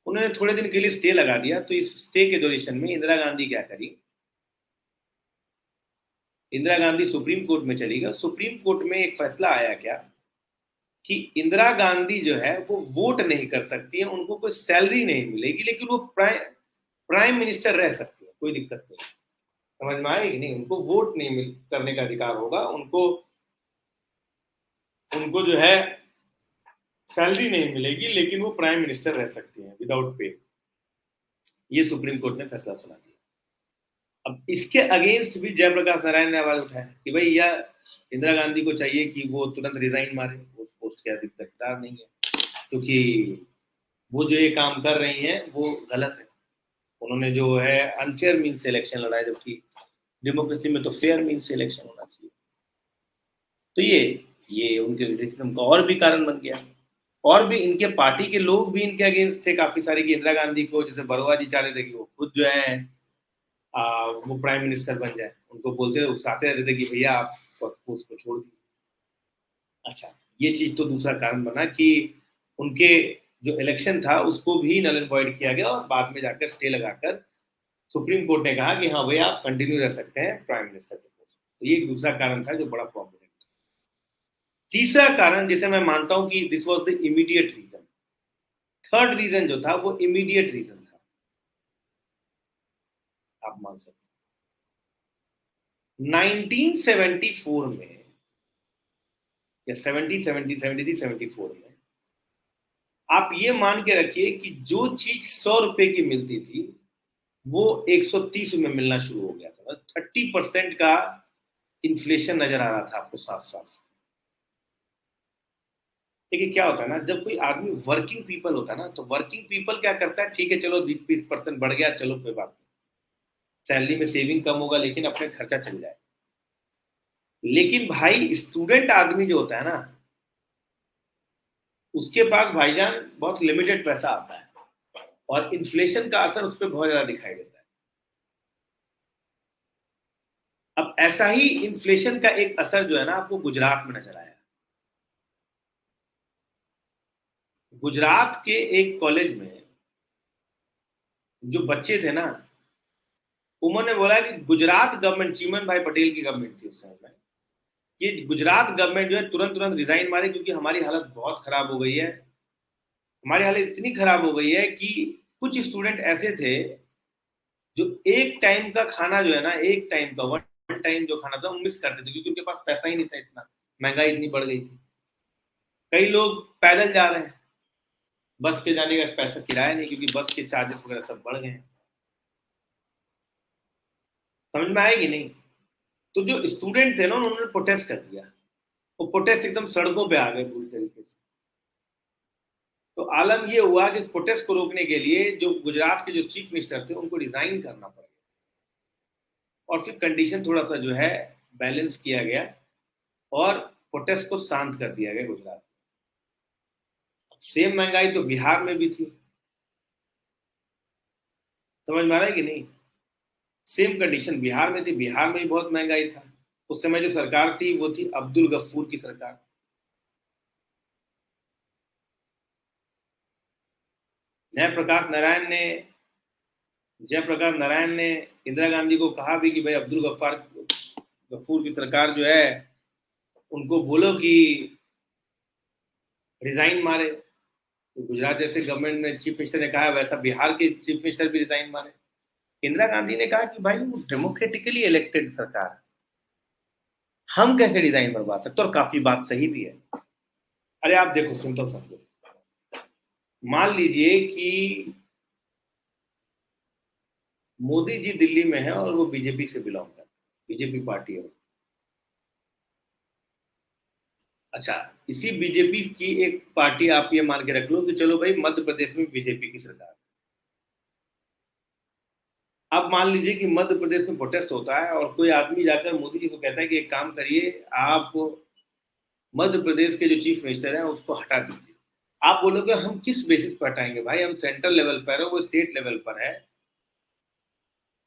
उन्होंने थोड़े दिन के लिए स्टे लगा दिया। तो इस स्टे के ड्यूरेशन में इंदिरा गांधी क्या करी, इंदिरा गांधी सुप्रीम कोर्ट में चली गई। सुप्रीम कोर्ट में एक फैसला आया क्या कि इंदिरा गांधी जो है वो वोट नहीं कर सकती है, उनको कोई सैलरी नहीं मिलेगी, लेकिन वो प्राइम मिनिस्टर रह सकती है, कोई दिक्कत नहीं। समझ में आएगी नहीं, उनको वोट नहीं करने का अधिकार होगा, उनको उनको जो है सैलरी नहीं मिलेगी, लेकिन वो प्राइम मिनिस्टर रह सकती हैं विदाउट पे। ये सुप्रीम कोर्ट ने फैसला सुना दिया। अब इसके अगेंस्ट भी जयप्रकाश नारायण ने आवाज उठाया कि भाई यह इंदिरा गांधी को चाहिए कि वो तुरंत रिजाइन मारे, वो पोस्ट के अधिक हकदार नहीं है, क्योंकि वो जो ये काम कर रही हैं वो गलत है। उन्होंने जो है अनफेयर मीन से इलेक्शन लड़ा है, जबकि डेमोक्रेसी में तो फेयर मीन से इलेक्शन होना चाहिए। तो ये उनके क्रिटिसिज्म का और भी कारण बन गया। और भी इनके पार्टी के लोग भी इनके अगेंस्ट थे काफी सारे, कि इंदिरा गांधी को, जैसे बरुआ जी चाहते थे कि वो खुद जो है वो प्राइम मिनिस्टर बन जाए। उनको बोलते थे, उकसाते रहते थे कि भैया आप पोस्ट को छोड़ दीजिए। अच्छा, ये चीज तो दूसरा कारण बना कि उनके जो इलेक्शन था उसको भी नल एंड वॉइड किया गया, और बाद में जाकर स्टे लगाकर सुप्रीम कोर्ट ने कहा कि हाँ भैया आप कंटिन्यू रह सकते हैं प्राइम मिनिस्टर के पोस्ट। तो ये एक दूसरा कारण था जो बड़ा प्रॉब्लम। तीसरा कारण जिसे मैं मानता हूं कि this was the immediate reason, third reason जो था वो इमीडिएट रीजन था, आप मान सकते हैं। 1974 में या 74 में आप ये मान के रखिए कि जो चीज 100 रुपए की मिलती थी वो 130 में मिलना शुरू हो गया था। 30% का इन्फ्लेशन नजर आ रहा था आपको साफ साफ। देखिए क्या होता है ना, जब कोई आदमी वर्किंग पीपल होता है ना, तो वर्किंग पीपल क्या करता है, ठीक है चलो 20-20% बढ़ गया, चलो कोई बात नहीं, सैलरी में सेविंग कम होगा लेकिन अपने खर्चा चल जाए। लेकिन भाई स्टूडेंट आदमी जो होता है ना, उसके पास भाईजान बहुत लिमिटेड पैसा आता है, और इन्फ्लेशन का असर उस पर बहुत ज्यादा दिखाई देता है। अब ऐसा ही इन्फ्लेशन का एक असर जो है ना आपको गुजरात में नजर आया। गुजरात के एक कॉलेज में जो बच्चे थे ना, उन्होंने बोला कि गुजरात गवर्नमेंट, चीमन भाई पटेल की गवर्नमेंट थी उस समय में, कि गुजरात गवर्नमेंट जो है तुरंत तुरंत रिजाइन मारे, क्योंकि हमारी हालत बहुत खराब हो गई है। हमारी हालत इतनी खराब हो गई है कि कुछ स्टूडेंट ऐसे थे जो एक टाइम का खाना जो है ना, एक टाइम का वन टाइम जो खाना था वो मिस करते थे, क्योंकि उनके पास पैसा ही नहीं था, इतना महंगाई इतनी बढ़ गई थी। कई लोग पैदल जा रहे हैं, बस के जाने का पैसा किराया नहीं, क्योंकि बस के चार्जेस वगैरह सब बढ़ गए हैं। समझ में आएगी नहीं? तो जो स्टूडेंट थे ना, उन्होंने प्रोटेस्ट कर दिया। वो प्रोटेस्ट एकदम सड़कों पे आ गए पूरी तरीके से। तो आलम ये हुआ कि इस प्रोटेस्ट को रोकने के लिए जो गुजरात के जो चीफ मिनिस्टर थे उनको रिजाइन करना पड़ा, और फिर कंडीशन थोड़ा सा जो है बैलेंस किया गया, और प्रोटेस्ट को शांत कर दिया गया गुजरात। सेम महंगाई तो बिहार में भी थी। समझ में आ रहा है कि नहीं? सेम कंडीशन बिहार में थी, बिहार में भी बहुत महंगाई था। उस समय जो सरकार थी वो थी अब्दुल गफूर की सरकार। जयप्रकाश नारायण ने जयप्रकाश नारायण ने इंदिरा गांधी को कहा भी कि भाई अब्दुल गफूर की सरकार जो है उनको बोलो कि रिजाइन मारे। तो गुजरात जैसे गवर्नमेंट में चीफ मिनिस्टर ने कहा, वैसा बिहार के चीफ मिनिस्टर भी रिजाइन मारे। इंदिरा गांधी ने कहा कि भाई वो डेमोक्रेटिकली इलेक्टेड सरकार है, हम कैसे डिजाइन बनवा सकते, और काफी बात सही भी है। अरे आप देखो, सिंपल समझो, मान लीजिए कि मोदी जी दिल्ली में है और वो बीजेपी से बिलोंग करते, बीजेपी पार्टी है। अच्छा, इसी बीजेपी की एक पार्टी आप ये मान के रख लो कि चलो भाई मध्य प्रदेश में बीजेपी की सरकार। अब मान लीजिए कि मध्य प्रदेश में प्रोटेस्ट होता है और कोई आदमी जाकर मोदी जी को कहता है कि एक काम करिए, आप मध्य प्रदेश के जो चीफ मिनिस्टर हैं उसको हटा दीजिए। आप बोलोगे हम किस बेसिस पर हटाएंगे? भाई हम सेंट्रल लेवल पर है, वो स्टेट लेवल पर है,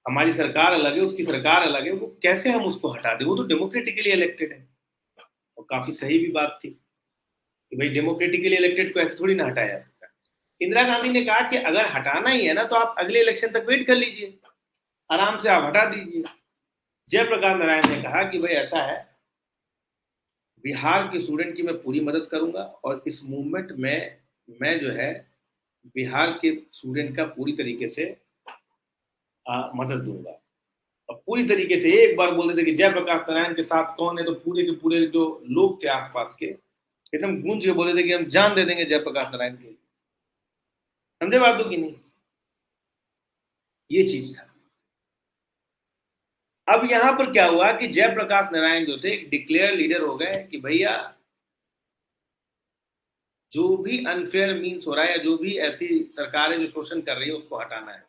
हमारी सरकार अलग है, उसकी सरकार अलग है, वो कैसे हम उसको हटा दें? वो तो डेमोक्रेटिकली इलेक्टेड है। और काफी सही भी बात थी कि भाई डेमोक्रेटिकली इलेक्टेड को ऐसे थोड़ी ना हटाया जा सकता। इंदिरा गांधी ने कहा कि अगर हटाना ही है ना तो आप अगले इलेक्शन तक वेट कर लीजिए, आराम से आप हटा दीजिए। जयप्रकाश नारायण ने कहा कि भाई ऐसा है, बिहार के स्टूडेंट की मैं पूरी मदद करूंगा, और इस मूवमेंट में मैं जो है बिहार के स्टूडेंट का पूरी तरीके से मदद दूंगा। और पूरी तरीके से एक बार बोल देते कि जयप्रकाश नारायण के साथ कौन है, तो पूरे के पूरे जो लोग थे आसपास के एकदम गूंज के बोले थे कि हम जान दे देंगे जयप्रकाश नारायण के लिए। समझे बात की नहीं? ये चीज था। अब यहां पर क्या हुआ कि जयप्रकाश नारायण जो थे डिक्लेयर लीडर हो गए कि भैया जो भी अनफेयर मीन्स हो रहा है, या जो भी ऐसी सरकार है जो शोषण कर रही है, उसको हटाना है।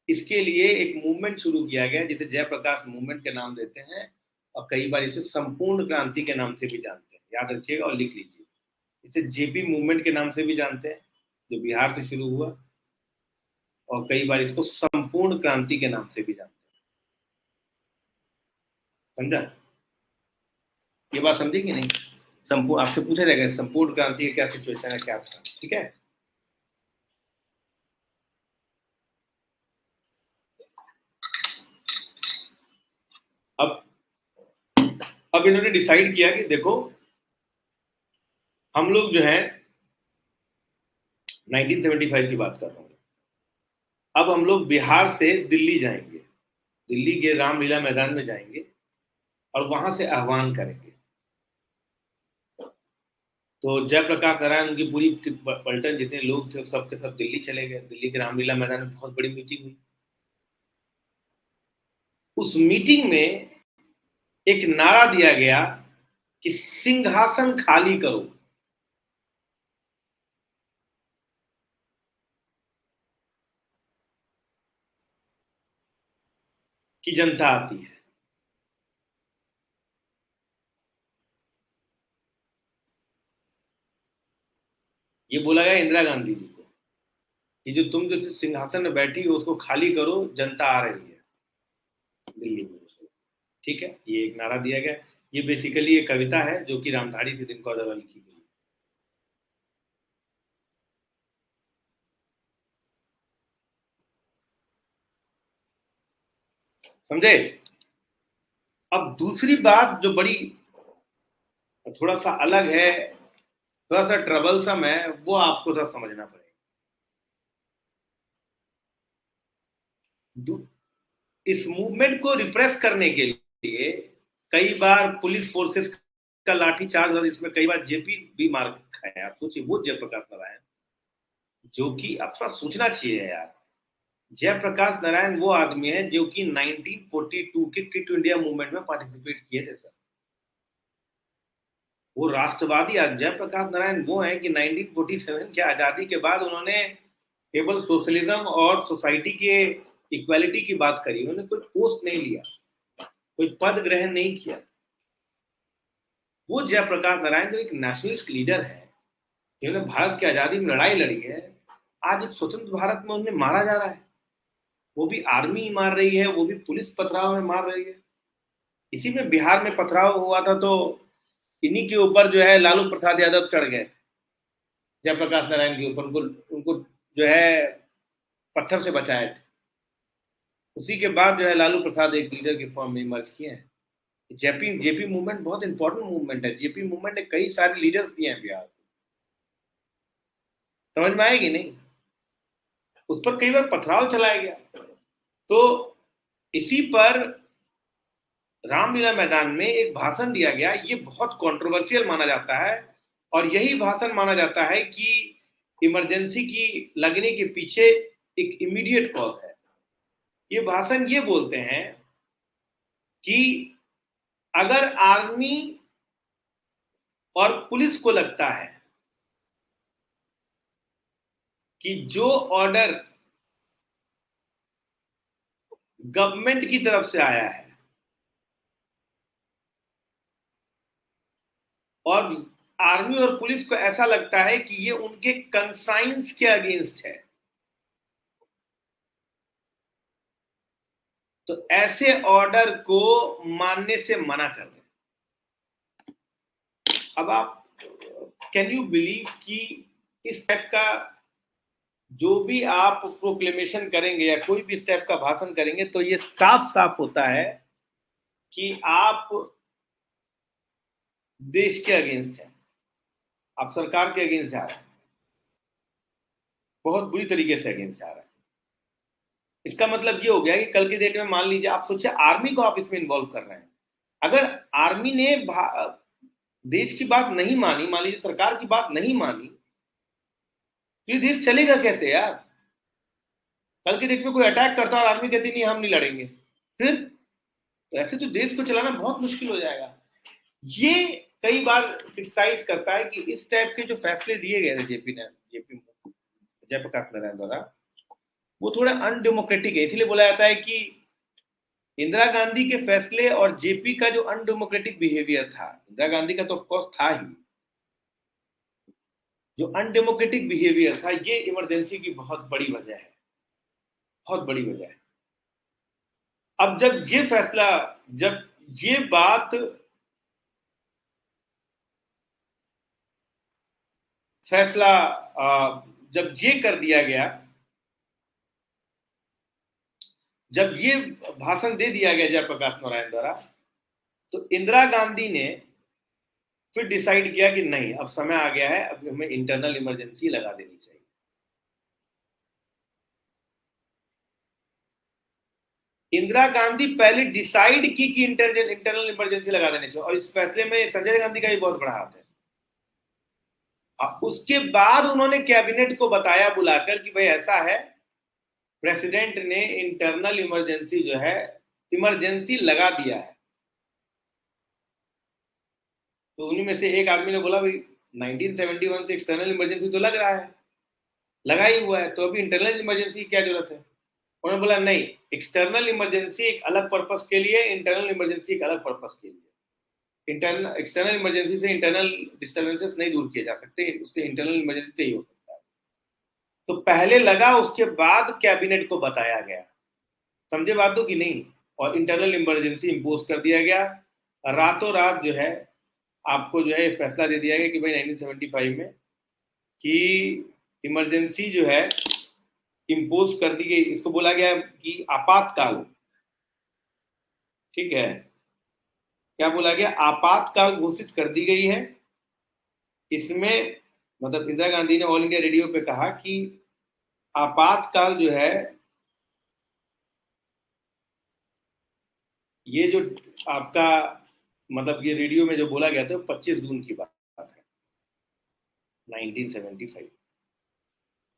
इसके लिए एक मूवमेंट शुरू किया गया जिसे जयप्रकाश मूवमेंट के नाम देते हैं, और कई बार इसे संपूर्ण क्रांति के नाम से भी जानते हैं। याद रखिएगा और लिख लीजिए, इसे जेपी मूवमेंट के नाम से भी जानते हैं, जो बिहार से शुरू हुआ, और कई बार इसको संपूर्ण क्रांति के नाम से भी जानते हैं। समझा? ये बात समझी कि नहीं? संपूर्ण आपसे पूछा जाएगा संपूर्ण क्रांति का क्या सिचुएशन है, क्या था, ठीक है? अब अब इन्होंने डिसाइड किया कि देखो, हम लोग जो है 1975 की बात कर रहा हूँ, अब हम लोग बिहार से दिल्ली जाएंगे, दिल्ली के रामलीला मैदान में जाएंगे, और वहां से आह्वान करेंगे। तो जयप्रकाश नारायण उनकी पूरी पलटन जितने लोग थे सब के सब दिल्ली चले गए। दिल्ली के रामलीला मैदान में बहुत बड़ी मीटिंग हुई। उस मीटिंग में एक नारा दिया गया कि सिंहासन खाली करो। कि जनता आती है। ये बोला गया इंदिरा गांधी जी को कि जो तुम जिस सिंहासन में बैठी हो उसको खाली करो, जनता आ रही है दिल्ली में। ठीक है, ये एक नारा दिया गया। ये बेसिकली एक कविता है जो कि रामधारी सिंह द्वारा लिखी गई। समझे? अब दूसरी बात जो बड़ी थोड़ा सा अलग है, थोड़ा सा ट्रबलसम है, वो आपको थोड़ा समझना पड़ेगा। इस मूवमेंट को रिप्रेस करने के लिए कई बार पुलिस फोर्सेस का लाठीचार्ज, और इसमें कई बार जेपी भी मार खाया। आप सोचिए, वो जयप्रकाश नारायण, जो कि आप थोड़ा सोचना चाहिए यार। जयप्रकाश नारायण वो आदमी है जो कि 1942 के क्विट इंडिया मूवमेंट में पार्टिसिपेट किए थे सर। वो राष्ट्रवादी जयप्रकाश नारायण वो है कि 1947 के आजादी के बाद उन्होंने केवल सोशलिज्म और सोसाइटी के इक्वालिटी की बात करी, उन्होंने कोई पोस्ट नहीं लिया, कोई पद ग्रहण नहीं किया। वो जयप्रकाश नारायण जो एक नेशनलिस्ट लीडर है, जिन्होंने भारत की आजादी में लड़ाई लड़ी है, आज एक स्वतंत्र भारत में उन्हें मारा जा रहा है। वो भी आर्मी मार रही है, वो भी पुलिस पथराव में मार रही है। इसी में बिहार में पथराव हुआ था, तो इन्हीं के ऊपर जो है लालू प्रसाद यादव चढ़ गए जयप्रकाश नारायण के ऊपर, उनको उनको जो है पत्थर से बचाए थे। उसी के बाद जो है लालू प्रसाद एक लीडर के फॉर्म में इमर्ज किए हैं। जेपी जेपी मूवमेंट बहुत इंपॉर्टेंट मूवमेंट है। जेपी मूवमेंट ने कई सारे लीडर्स दिए हैं बिहार को, समझ में आएगी नहीं। उस पर कई बार पथराव चलाया गया। तो इसी पर रामलीला मैदान में एक भाषण दिया गया, ये बहुत कंट्रोवर्शियल माना जाता है, और यही भाषण माना जाता है कि इमरजेंसी की लगने के पीछे एक इमीडिएट कॉज है। ये भाषण ये बोलते हैं कि अगर आर्मी और पुलिस को लगता है कि जो ऑर्डर गवर्नमेंट की तरफ से आया है और आर्मी और पुलिस को ऐसा लगता है कि ये उनके कंसाइंस के अगेंस्ट है, तो ऐसे ऑर्डर को मानने से मना कर दें। अब आप कैन यू बिलीव कि इस टाइप का जो भी आप प्रोक्लेमेशन करेंगे या कोई भी इस टाइप का भाषण करेंगे, तो ये साफ साफ होता है कि आप देश के अगेंस्ट हैं, आप सरकार के अगेंस्ट जा रहे हैं, बहुत बुरी तरीके से अगेंस्ट जा रहे हैं। इसका मतलब ये हो गया कि कल की डेट में मान लीजिए, आप सोचिए आर्मी को आप इसमें इन्वॉल्व कर रहे हैं। अगर आर्मी ने देश की बात नहीं मानी, मान लीजिए सरकार की बात नहीं मानी, तो ये देश चलेगा कैसे यार। कल की डेट में कोई अटैक करता है और आर्मी कहती नहीं हम नहीं लड़ेंगे, फिर तो ऐसे तो देश को चलाना बहुत मुश्किल हो जाएगा। ये कई बार क्रिटिसाइज करता है कि इस टाइप के जो फैसले दिए गए थे जेपी जयप्रकाश नारायण द्वारा, वो थोड़ा अनडेमोक्रेटिक है। इसलिए बोला जाता है कि इंदिरा गांधी के फैसले और जेपी का जो अनडेमोक्रेटिक बिहेवियर था, इंदिरा गांधी का तो ऑफकोर्स था ही, जो अनडेमोक्रेटिक बिहेवियर था, ये इमरजेंसी की बहुत बड़ी वजह है, बहुत बड़ी वजह है। अब जब ये फैसला, जब ये बात फैसला जब ये कर दिया गया, जब ये भाषण दे दिया गया जयप्रकाश नारायण द्वारा, तो इंदिरा गांधी ने फिर डिसाइड किया कि नहीं, अब समय आ गया है, अब हमें इंटरनल इमरजेंसी लगा देनी चाहिए। इंदिरा गांधी पहले डिसाइड की कि इंटरनल इमरजेंसी लगा देनी चाहिए, और इस फैसले में संजय गांधी का भी बहुत बड़ा हाथ है। उसके बाद उन्होंने कैबिनेट को बताया बुलाकर कि भाई ऐसा है, प्रेसिडेंट ने इंटरनल इमरजेंसी जो है, इमरजेंसी लगा दिया है। तो उन्हीं में से एक आदमी ने बोला भाई 1971 से एक्सटर्नल इमरजेंसी तो लग रहा है, लगा ही हुआ है, तो अभी इंटरनल इमरजेंसी की क्या जरूरत है। उन्होंने बोला नहीं, एक्सटर्नल इमरजेंसी एक अलग पर्पस के लिए, इंटरनल इमरजेंसी एक अलग पर्पस के लिए। इंटरनल एक्सटर्नल इमरजेंसी से इंटरनल डिस्टर्बेंसेस नहीं दूर किए जा सकते, उससे इंटरनल इमरजेंसी से ही हो सकता है। तो पहले लगा, उसके बाद कैबिनेट को बताया गया, समझे बात हो कि नहीं, और इंटरनल इमरजेंसी इंपोज कर दिया गया। रातों रात जो है आपको जो है फैसला दे दिया गया कि भाई 1975 में कि इमरजेंसी जो है इंपोज कर दी गई। इसको बोला गया कि आपातकाल, ठीक है, क्या बोला गया, आपातकाल घोषित कर दी गई है। इसमें मतलब इंदिरा गांधी ने ऑल इंडिया रेडियो पे कहा कि आपातकाल जो है, ये जो आपका मतलब ये रेडियो में जो बोला गया था 25 जून की बात है 1975।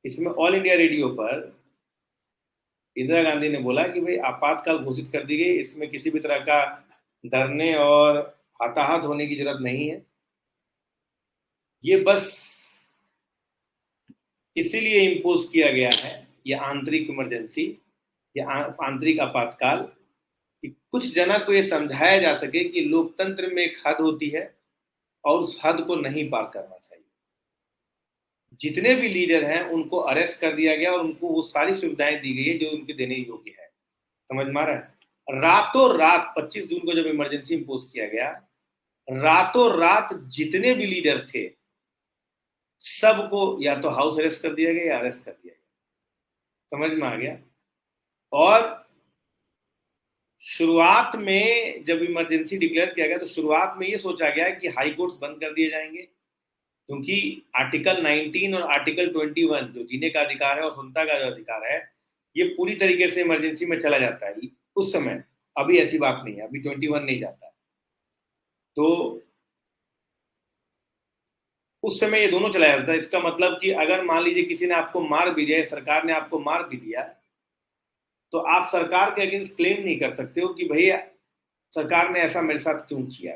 इसमें ऑल इंडिया रेडियो पर इंदिरा गांधी ने बोला कि भाई आपातकाल घोषित कर दी गई, इसमें किसी भी तरह का डरने और हताहत होने की जरूरत नहीं है। ये बस इसीलिए इम्पोज किया गया है ये आंतरिक इमरजेंसी, या आंतरिक आपातकाल, कि कुछ जना को ये समझाया जा सके कि लोकतंत्र में एक हद होती है और उस हद को नहीं पार करना चाहिए। जितने भी लीडर हैं उनको अरेस्ट कर दिया गया और उनको वो सारी सुविधाएं दी गई है जो उनके देने योग्य है। समझ में आ रहा है? रातों रात 25 जून को जब इमरजेंसी इम्पोज किया गया, रातों रात जितने भी लीडर थे सबको या तो हाउस अरेस्ट कर दिया गया या अरेस्ट कर दिया गया। समझ में आ गया? और शुरुआत में जब इमरजेंसी डिक्लेयर किया गया तो शुरुआत में ये सोचा गया कि हाई कोर्ट्स बंद कर दिए जाएंगे, क्योंकि आर्टिकल 19 और आर्टिकल 21 जो जीने का अधिकार है और सुनता का जो अधिकार है, ये पूरी तरीके से इमरजेंसी में चला जाता है उस समय। अभी ऐसी बात नहीं है, अभी 21 नहीं जाता है। तो उस समय ये दोनों चला जाता है। इसका मतलब कि अगर मान लीजिए किसी ने आपको मार भी दिया, सरकार ने आपको मार भी दिया, तो आप सरकार के अगेंस्ट क्लेम नहीं कर सकते हो कि भैया सरकार ने ऐसा मेरे साथ क्यों किया।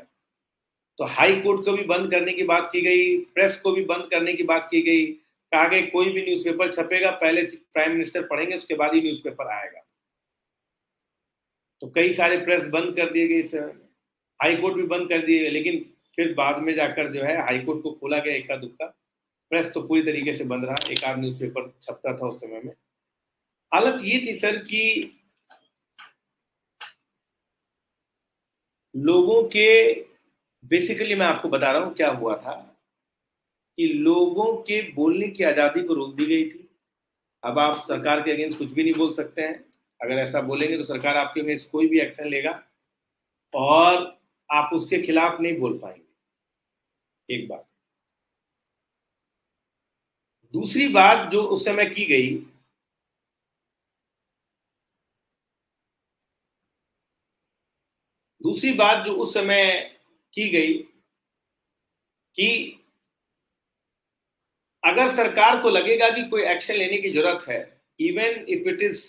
तो हाई कोर्ट को भी बंद करने की बात की गई, प्रेस को भी बंद करने की बात की गई। कहा गया कोई भी न्यूज़पेपर छपेगा पहले प्राइम मिनिस्टर पढ़ेंगे, उसके बाद ही न्यूज़पेपर आएगा। तो कई सारे प्रेस बंद कर दिए गए इस समय में, हाई कोर्ट भी बंद कर दिए गए। लेकिन फिर बाद में जाकर जो है हाई कोर्ट को खोला गया इक्का दुक्का, प्रेस तो पूरी तरीके से बंद रहा, एक आध न्यूज़पेपर छपता था उस समय में। हालत ये थी सर कि लोगों के, बेसिकली मैं आपको बता रहा हूं क्या हुआ था, कि लोगों के बोलने की आज़ादी को रोक दी गई थी। अब आप सरकार के अगेंस्ट कुछ भी नहीं बोल सकते हैं। अगर ऐसा बोलेंगे तो सरकार आपके अगेंस्ट कोई भी एक्शन लेगा और आप उसके खिलाफ नहीं बोल पाएंगे। एक बात। दूसरी बात जो उस समय की गई, दूसरी बात जो उस समय की गई कि अगर सरकार को लगेगा कि कोई एक्शन लेने की जरूरत है, even if it is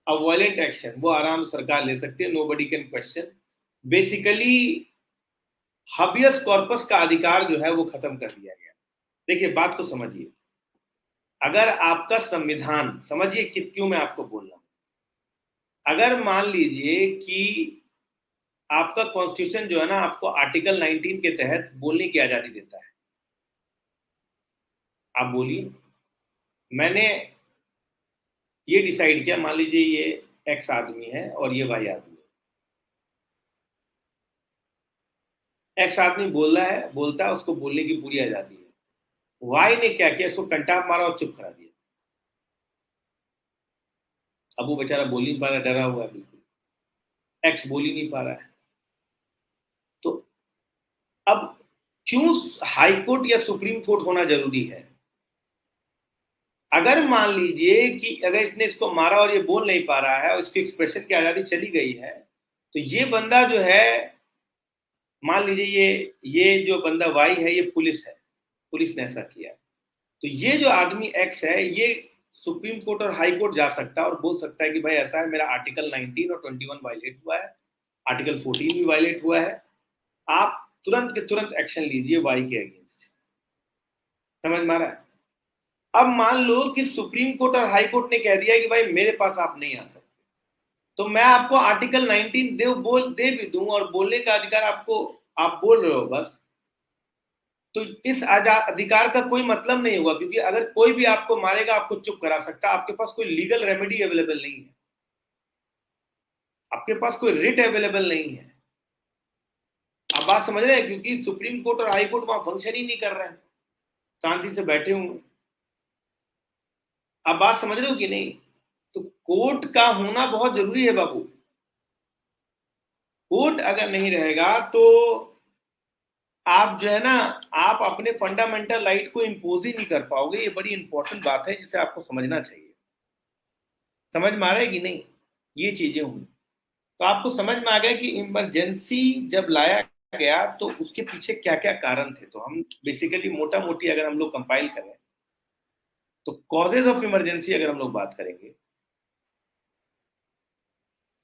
a violent action, वो आराम से सरकार ले सकती है, nobody can question. Basically habeas corpus का अधिकार जो है वो खत्म कर दिया गया। देखिए बात को समझिए, अगर आपका संविधान, समझिए कित क्यों मैं आपको बोल रहा हूं, अगर मान लीजिए कि आपका कॉन्स्टिट्यूशन जो है ना आपको आर्टिकल 19 के तहत बोलने की आजादी देता है, आप बोलिए। मैंने ये डिसाइड किया, मान लीजिए ये एक्स आदमी है और ये वाई आदमी है। एक्स आदमी बोल रहा है, बोलता है, उसको बोलने की पूरी आजादी है। वाई ने क्या किया, इसको कंटाप मारा और चुप करा दिया। अब वो बेचारा बोल नहीं पा रहा, डरा हुआ है बिल्कुल, एक्स बोल ही नहीं पा रहा है। तो अब क्यों हाई कोर्ट या सुप्रीम कोर्ट होना जरूरी है? अगर मान लीजिए कि अगर इसने इसको मारा और ये बोल नहीं पा रहा है और इसकी एक्सप्रेशन की आजादी चली गई है, तो ये बंदा जो है, मान लीजिए ये जो बंदा वाई है ये पुलिस है, पुलिस ने ऐसा किया, तो ये जो आदमी एक्स है ये सुप्रीम कोर्ट और हाई कोर्ट जा सकता है और बोल सकता है कि भाई ऐसा है, मेरा आर्टिकल 19 और 21 वायलेट हुआ है, आर्टिकल 14 भी वायलेट हुआ है, आप तुरंत के तुरंत एक्शन लीजिए वाई के अगेंस्ट। समझ में आ रहा है? अब मान लो कि सुप्रीम कोर्ट और हाई कोर्ट ने कह दिया कि भाई मेरे पास आप नहीं आ सकते, तो मैं आपको आर्टिकल 19 दे भी दूं और बोलने का अधिकार आपको, आप बोल रहे हो बस, तो इस अधिकार का कोई मतलब नहीं होगा, क्योंकि अगर कोई भी आपको मारेगा आपको चुप करा सकता है, आपके पास कोई लीगल रेमेडी अवेलेबल नहीं है, आपके पास कोई रिट अवेलेबल नहीं है। आप बात समझ रहे हैं? क्योंकि सुप्रीम कोर्ट और हाई कोर्ट वहां फंक्शन ही नहीं कर रहे हैं, शांति से बैठे हुए। आप बात समझ रहे हो कि नहीं? तो कोर्ट का होना बहुत जरूरी है बाबू। कोर्ट अगर नहीं रहेगा तो आप जो है ना, आप अपने फंडामेंटल राइट को इम्पोज ही नहीं कर पाओगे। ये बड़ी इंपॉर्टेंट बात है जिसे आपको समझना चाहिए। समझ में आ रहा है कि नहीं? ये चीजें हुई तो आपको समझ में आ गया कि इमरजेंसी जब लाया गया तो उसके पीछे क्या क्या कारण थे। तो हम बेसिकली मोटा मोटी अगर हम लोग कंपाइल करें तो कॉजेज ऑफ इमरजेंसी अगर हम लोग बात करेंगे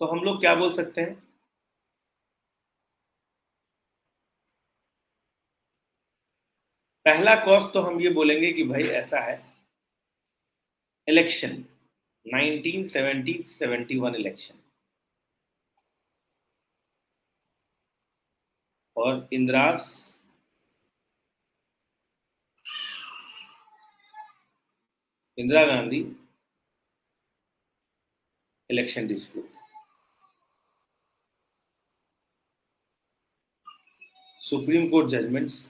तो हम लोग क्या बोल सकते हैं? पहला कॉज तो हम ये बोलेंगे कि भाई ऐसा है, इलेक्शन, 1970-71 इलेक्शन और Indira Gandhi election dispute, supreme court judgments.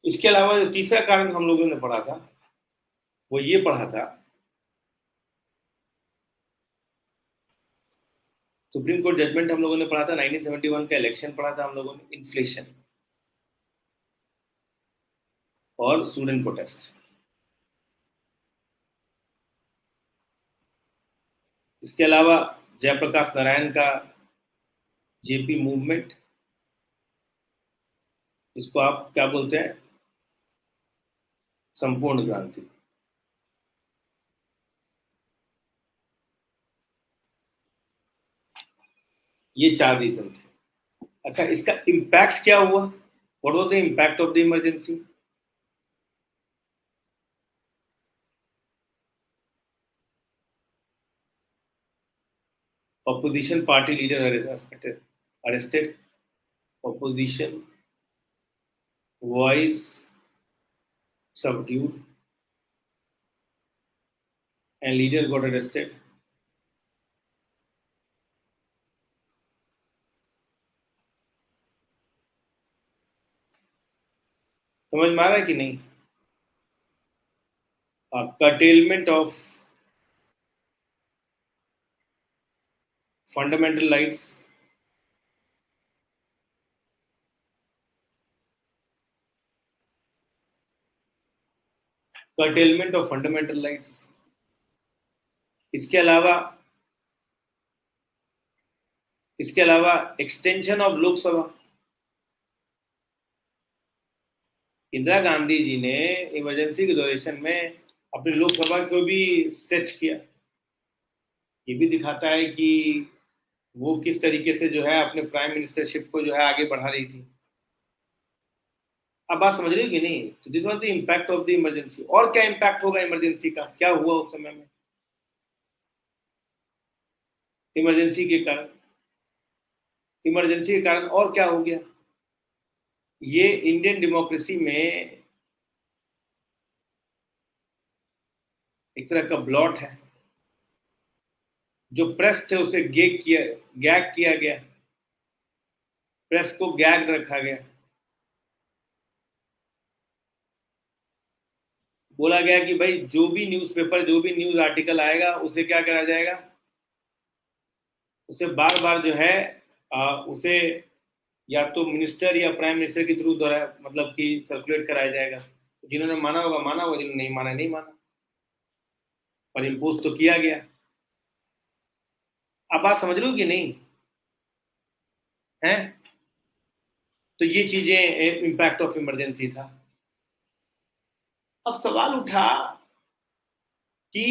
इसके अलावा जो तीसरा कारण हम लोगों ने पढ़ा था वो ये पढ़ा था, सुप्रीम कोर्ट जजमेंट हम लोगों ने पढ़ा था, 1971 का इलेक्शन पढ़ा था हम लोगों ने, इन्फ्लेशन और स्टूडेंट प्रोटेस्ट। इसके अलावा जयप्रकाश नारायण का जेपी मूवमेंट, इसको आप क्या बोलते हैं, संपूर्ण क्रांति। ये चार रीजन थे। अच्छा, इसका इम्पैक्ट क्या हुआ? What was the impact of the emergency? Opposition party leader arrested, opposition voice subdued and leader got arrested। समझ में आ रहा है कि नहीं? curtailment of fundamental rights, curtailment of fundamental rights। इसके अलावा एक्सटेंशन ऑफ लोकसभा। इंदिरा गांधी जी ने इमरजेंसी के दौरान में अपनी लोकसभा को भी स्ट्रेच किया। ये भी दिखाता है कि वो किस तरीके से जो है अपने प्राइम मिनिस्टरशिप को जो है आगे बढ़ा रही थी। अब बात समझ रही हो कि नहीं? तो this was the impact of the emergency. और क्या इम्पैक्ट होगा इमरजेंसी का, क्या हुआ उस समय में इमरजेंसी के कारण? इमरजेंसी के कारण और क्या हो गया? ये इंडियन डेमोक्रेसी में एक तरह का ब्लॉट है। जो प्रेस थे उसे गैग किया गया, प्रेस को गैग रखा गया। बोला गया कि भाई जो भी न्यूज़पेपर, जो भी न्यूज आर्टिकल आएगा उसे क्या करा जाएगा, उसे बार बार जो है उसे या तो मिनिस्टर या प्राइम मिनिस्टर के थ्रू द्वारा मतलब कि सर्कुलेट कराया जाएगा। जिन्होंने माना होगा, जिन्होंने नहीं माना नहीं माना, पर इम्पोज तो किया गया। आप बात समझ रहे हो कि नहीं है? तो ये चीजें इम्पैक्ट ऑफ इमरजेंसी था। अब सवाल उठा कि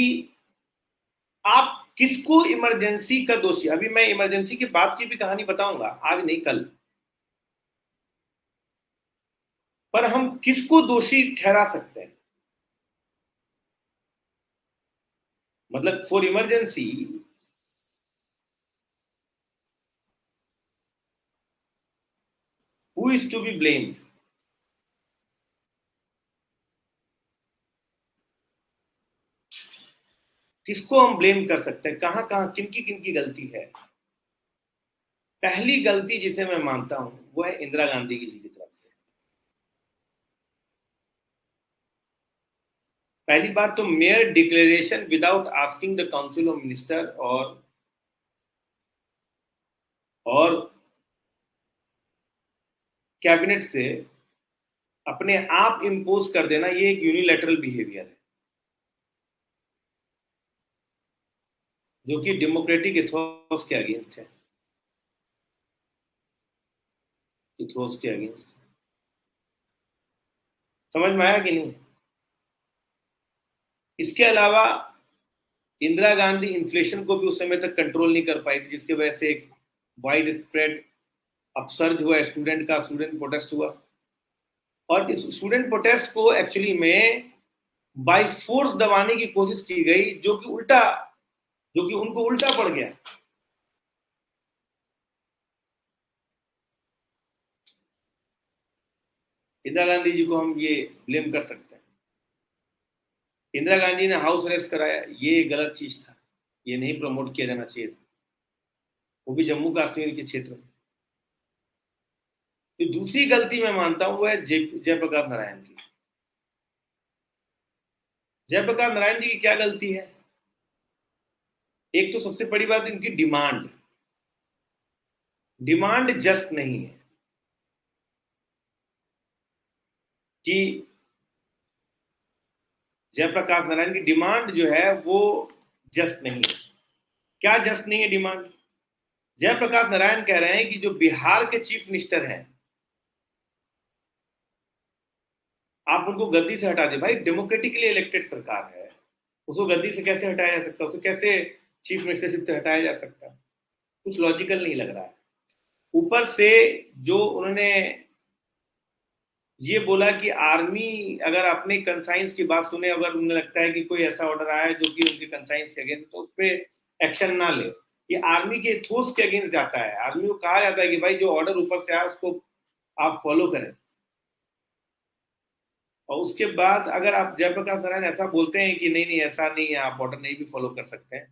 आप किसको इमरजेंसी का दोषी, अभी मैं इमरजेंसी के बाद की भी कहानी बताऊंगा, आज नहीं कल, पर हम किसको दोषी ठहरा सकते हैं? मतलब for emergency who is to be blamed? किसको हम ब्लेम कर सकते हैं, कहां कहां किन की गलती है? पहली गलती जिसे मैं मानता हूं वो है इंदिरा गांधी जी की तरफ से। पहली बात तो mayor declaration without asking the council of minister और कैबिनेट से अपने आप इम्पोज कर देना, ये एक यूनिलैटरल बिहेवियर है जो कि डेमोक्रेटिक इथोस के अगेंस्ट है, इथोस के अगेंस्ट। समझ में आया कि नहीं? इसके अलावा इंदिरा गांधी इन्फ्लेशन को भी उस समय तक कंट्रोल नहीं कर पाई थी, जिसकी वजह से एक वाइड स्प्रेड अपसर्ज हुआ, स्टूडेंट प्रोटेस्ट हुआ। और इस स्टूडेंट प्रोटेस्ट को एक्चुअली में बाय फोर्स दबाने की कोशिश की गई, जो कि उनको उल्टा पड़ गया। इंदिरा गांधी जी को हम ये ब्लेम कर सकते हैं। इंदिरा गांधी ने हाउस अरेस्ट कराया, ये गलत चीज था, ये नहीं प्रमोट किया जाना चाहिए था, वो भी जम्मू कश्मीर के क्षेत्र में। तो दूसरी गलती मैं मानता हूं वो है जयप्रकाश नारायण की। जयप्रकाश नारायण जी की क्या गलती है? एक तो सबसे बड़ी बात, इनकी डिमांड डिमांड जस्ट नहीं है कि जयप्रकाश नारायण की डिमांड जो है वो जस्ट नहीं है। क्या जस्ट नहीं है डिमांड? जयप्रकाश नारायण कह रहे हैं कि जो बिहार के चीफ मिनिस्टर हैं, आप उनको गद्दी से हटा दें। भाई, डेमोक्रेटिकली इलेक्टेड सरकार है, उसको गद्दी से कैसे हटाया जा सकता है? उसे कैसे चीफ मिनिस्टरशिप से हटाया जा सकता है? कुछ लॉजिकल नहीं लग रहा है। ऊपर से जो उन्होंने ये बोला कि आर्मी अगर अपने कंसाइंस की बात सुने, अगर उन्हें लगता है कि कोई ऐसा ऑर्डर आया है जो कि उनके कंसाइंस के अगेंस्ट, तो उस पर एक्शन ना ले। ये आर्मी के थोस के अगेंस्ट जाता है। आर्मी को कहा जाता है कि भाई, जो ऑर्डर ऊपर से आया उसको आप फॉलो करें। और उसके बाद अगर आप जयप्रकाश नारायण ऐसा बोलते हैं कि नहीं नहीं ऐसा नहीं है, आप ऑर्डर नहीं भी फॉलो कर सकते हैं,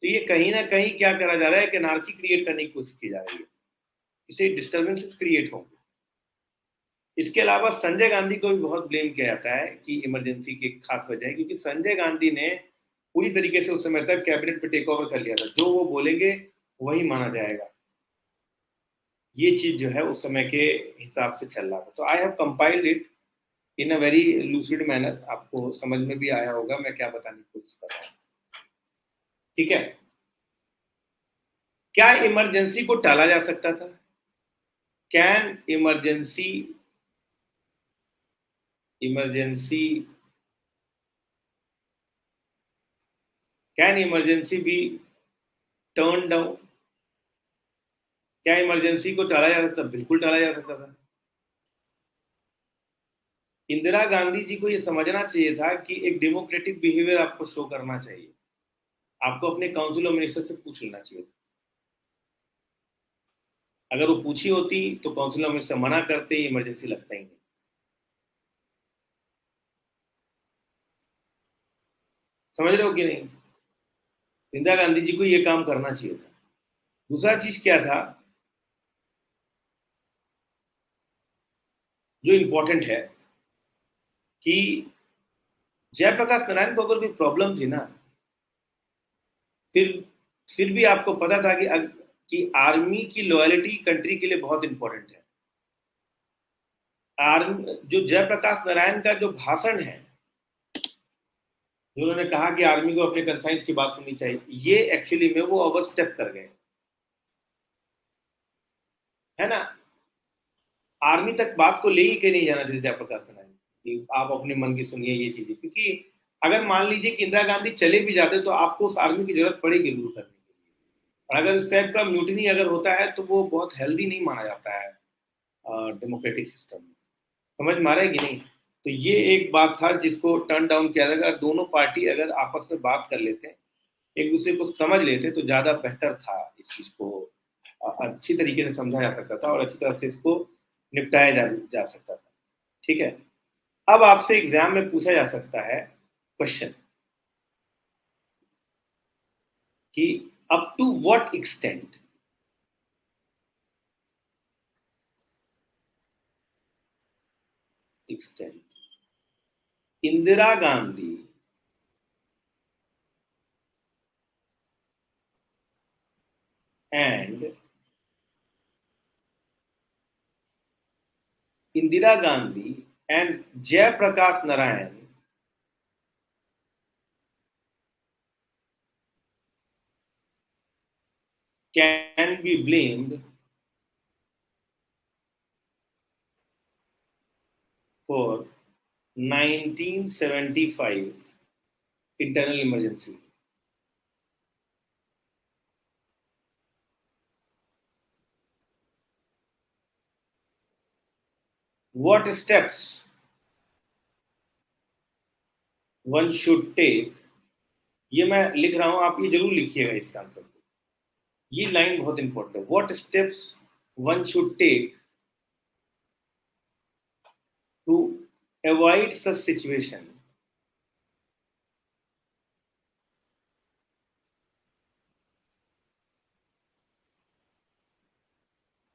तो ये कहीं ना कहीं क्या करा जा रहा है कि नारकी क्रिएट करने की कोशिश की जा रही है, इससे डिस्टर्बेंसेस क्रिएट होंगे। इसके अलावा संजय गांधी को भी बहुत ब्लेम किया जाता है कि इमरजेंसी की खास वजह है, क्योंकि संजय गांधी ने पूरी तरीके से उस समय तक कैबिनेट पे टेक ओवर कर लिया था, जो वो बोलेंगे वही माना जाएगा। ये चीज जो है उस समय के हिसाब से चल रहा था। तो I have compiled it in a very lucid manner, आपको समझ में भी आया होगा मैं क्या बताने की कोशिश कर रहा हूँ। ठीक है? क्या इमरजेंसी को टाला जा सकता था? Can emergency can emergency be turn down? क्या इमरजेंसी को टाला जा सकता? बिल्कुल टाला जा सकता था। इंदिरा गांधी जी को यह समझना चाहिए था कि एक डेमोक्रेटिक बिहेवियर आपको शो करना चाहिए। आपको अपने काउंसिल ऑफ मिनिस्टर से पूछ लेना चाहिए था। अगर वो पूछी होती तो काउंसिल ऑफ मिनिस्टर मना करते, इमरजेंसी लगता ही नहीं। समझ रहे हो कि नहीं? इंदिरा गांधी जी को यह काम करना चाहिए था। दूसरा चीज क्या था जो इंपॉर्टेंट है, कि जयप्रकाश नारायण को अगर कोई प्रॉब्लम थी ना, फिर फिर भी आपको पता था कि आर्मी की लॉयलिटी कंट्री के लिए बहुत इंपॉर्टेंट है। आर्मी जो जयप्रकाश नारायण का जो भाषण है, जो उन्होंने कहा कि आर्मी को अपने कंसाइंस की बात सुननी चाहिए, ये एक्चुअली में वो ओवर स्टेप कर गए, है ना? आर्मी तक बात को ले ही के नहीं जाना चाहिए जयप्रकाश नारायण कि आप अपने मन की सुनिए ये चीजें, क्योंकि अगर मान लीजिए कि इंदिरा गांधी चले भी जाते तो आपको उस आर्मी की जरूरत पड़ेगी रूल करने के लिए। और अगर इस टाइप का म्यूटनी अगर होता है तो वो बहुत हेल्दी नहीं माना जाता है डेमोक्रेटिक सिस्टम में। समझ में आ रहा है कि नहीं? तो ये एक बात था जिसको टर्न डाउन किया जाएगा। दोनों पार्टी अगर आपस में बात कर लेते, एक दूसरे को समझ लेते, तो ज्यादा बेहतर था। इस चीज को अच्छी तरीके से समझा जा सकता था और अच्छी तरह से इसको निपटाया जा सकता था। ठीक है? अब आपसे एग्जाम में पूछा जा सकता है क्वेश्चन कि up to what extent Indira Gandhi and Indira Gandhi and Jayaprakash Narayan can be blamed for 1975 internal emergency. What steps one should take? ये मैं लिख रहा हूं, आप ये जरूर लिखिएगा इसका आंसर को। ये लाइन बहुत इंपॉर्टेंट है। What steps one should take to avoid such situation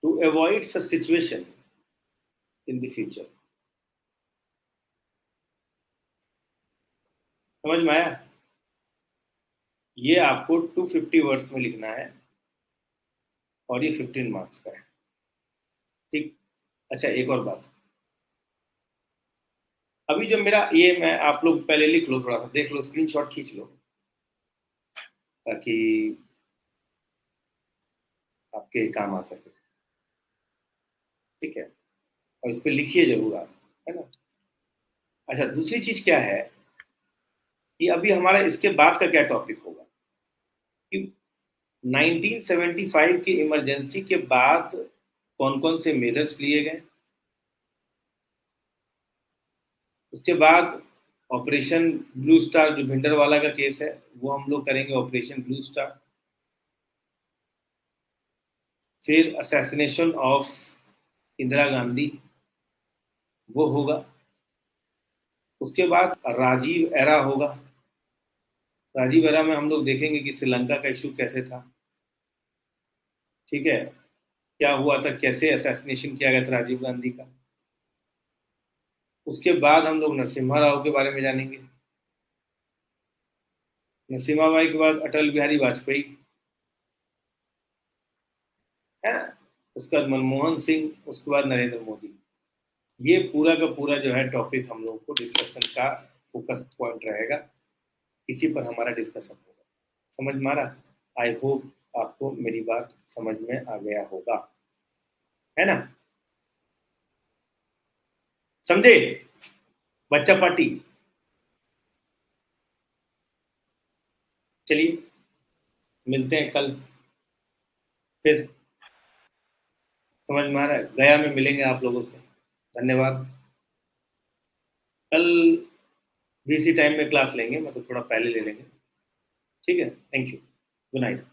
to avoid such situation in the future. समझ में आया? ये आपको 250 वर्ड्स में लिखना है और ये 15 मार्क्स का है। ठीक। अच्छा, एक और बात, अभी जो मेरा ये, मैं आप लोग पहले लिख लो, थोड़ा सा देख लो, स्क्रीनशॉट खींच लो ताकि आपके काम आ सके। ठीक है, और इस पे लिखिए जरूर आप, है ना। अच्छा, दूसरी चीज क्या है कि अभी हमारा इसके बाद का क्या टॉपिक होगा कि 1975 की इमरजेंसी के बाद कौन कौन से मेजर्स लिए गए। उसके बाद ऑपरेशन ब्लू स्टार, जो भिंडरवाला का केस है, वो हम लोग करेंगे, ऑपरेशन ब्लू स्टार। फिर असैसिनेशन ऑफ इंदिरा गांधी, वो होगा। उसके बाद राजीव एरा होगा। राजीव एरा में हम लोग देखेंगे कि श्रीलंका का इशू कैसे था। ठीक है, क्या हुआ था, कैसे असैसिनेशन किया गया था राजीव गांधी का। उसके बाद हम लोग नरसिम्हा राव के बारे में जानेंगे। नरसिम्हा बाई के बाद अटल बिहारी वाजपेयी, है ना। उसके बाद मनमोहन सिंह, उसके बाद नरेंद्र मोदी। ये पूरा का पूरा जो है टॉपिक हम लोगों को डिस्कशन का फोकस पॉइंट रहेगा। इसी पर हमारा डिस्कशन होगा। समझ में आ रहा? आई होप आपको मेरी बात समझ में आ गया होगा, है ना। समझे? बच्चा पार्टी। चलिए, मिलते हैं कल फिर। समझ में आ रहा है? गया में मिलेंगे आप लोगों से। धन्यवाद। कल भी इसी टाइम में क्लास लेंगे, मतलब थोड़ा पहले ले लेंगे। ठीक है, थैंक यू। Good night.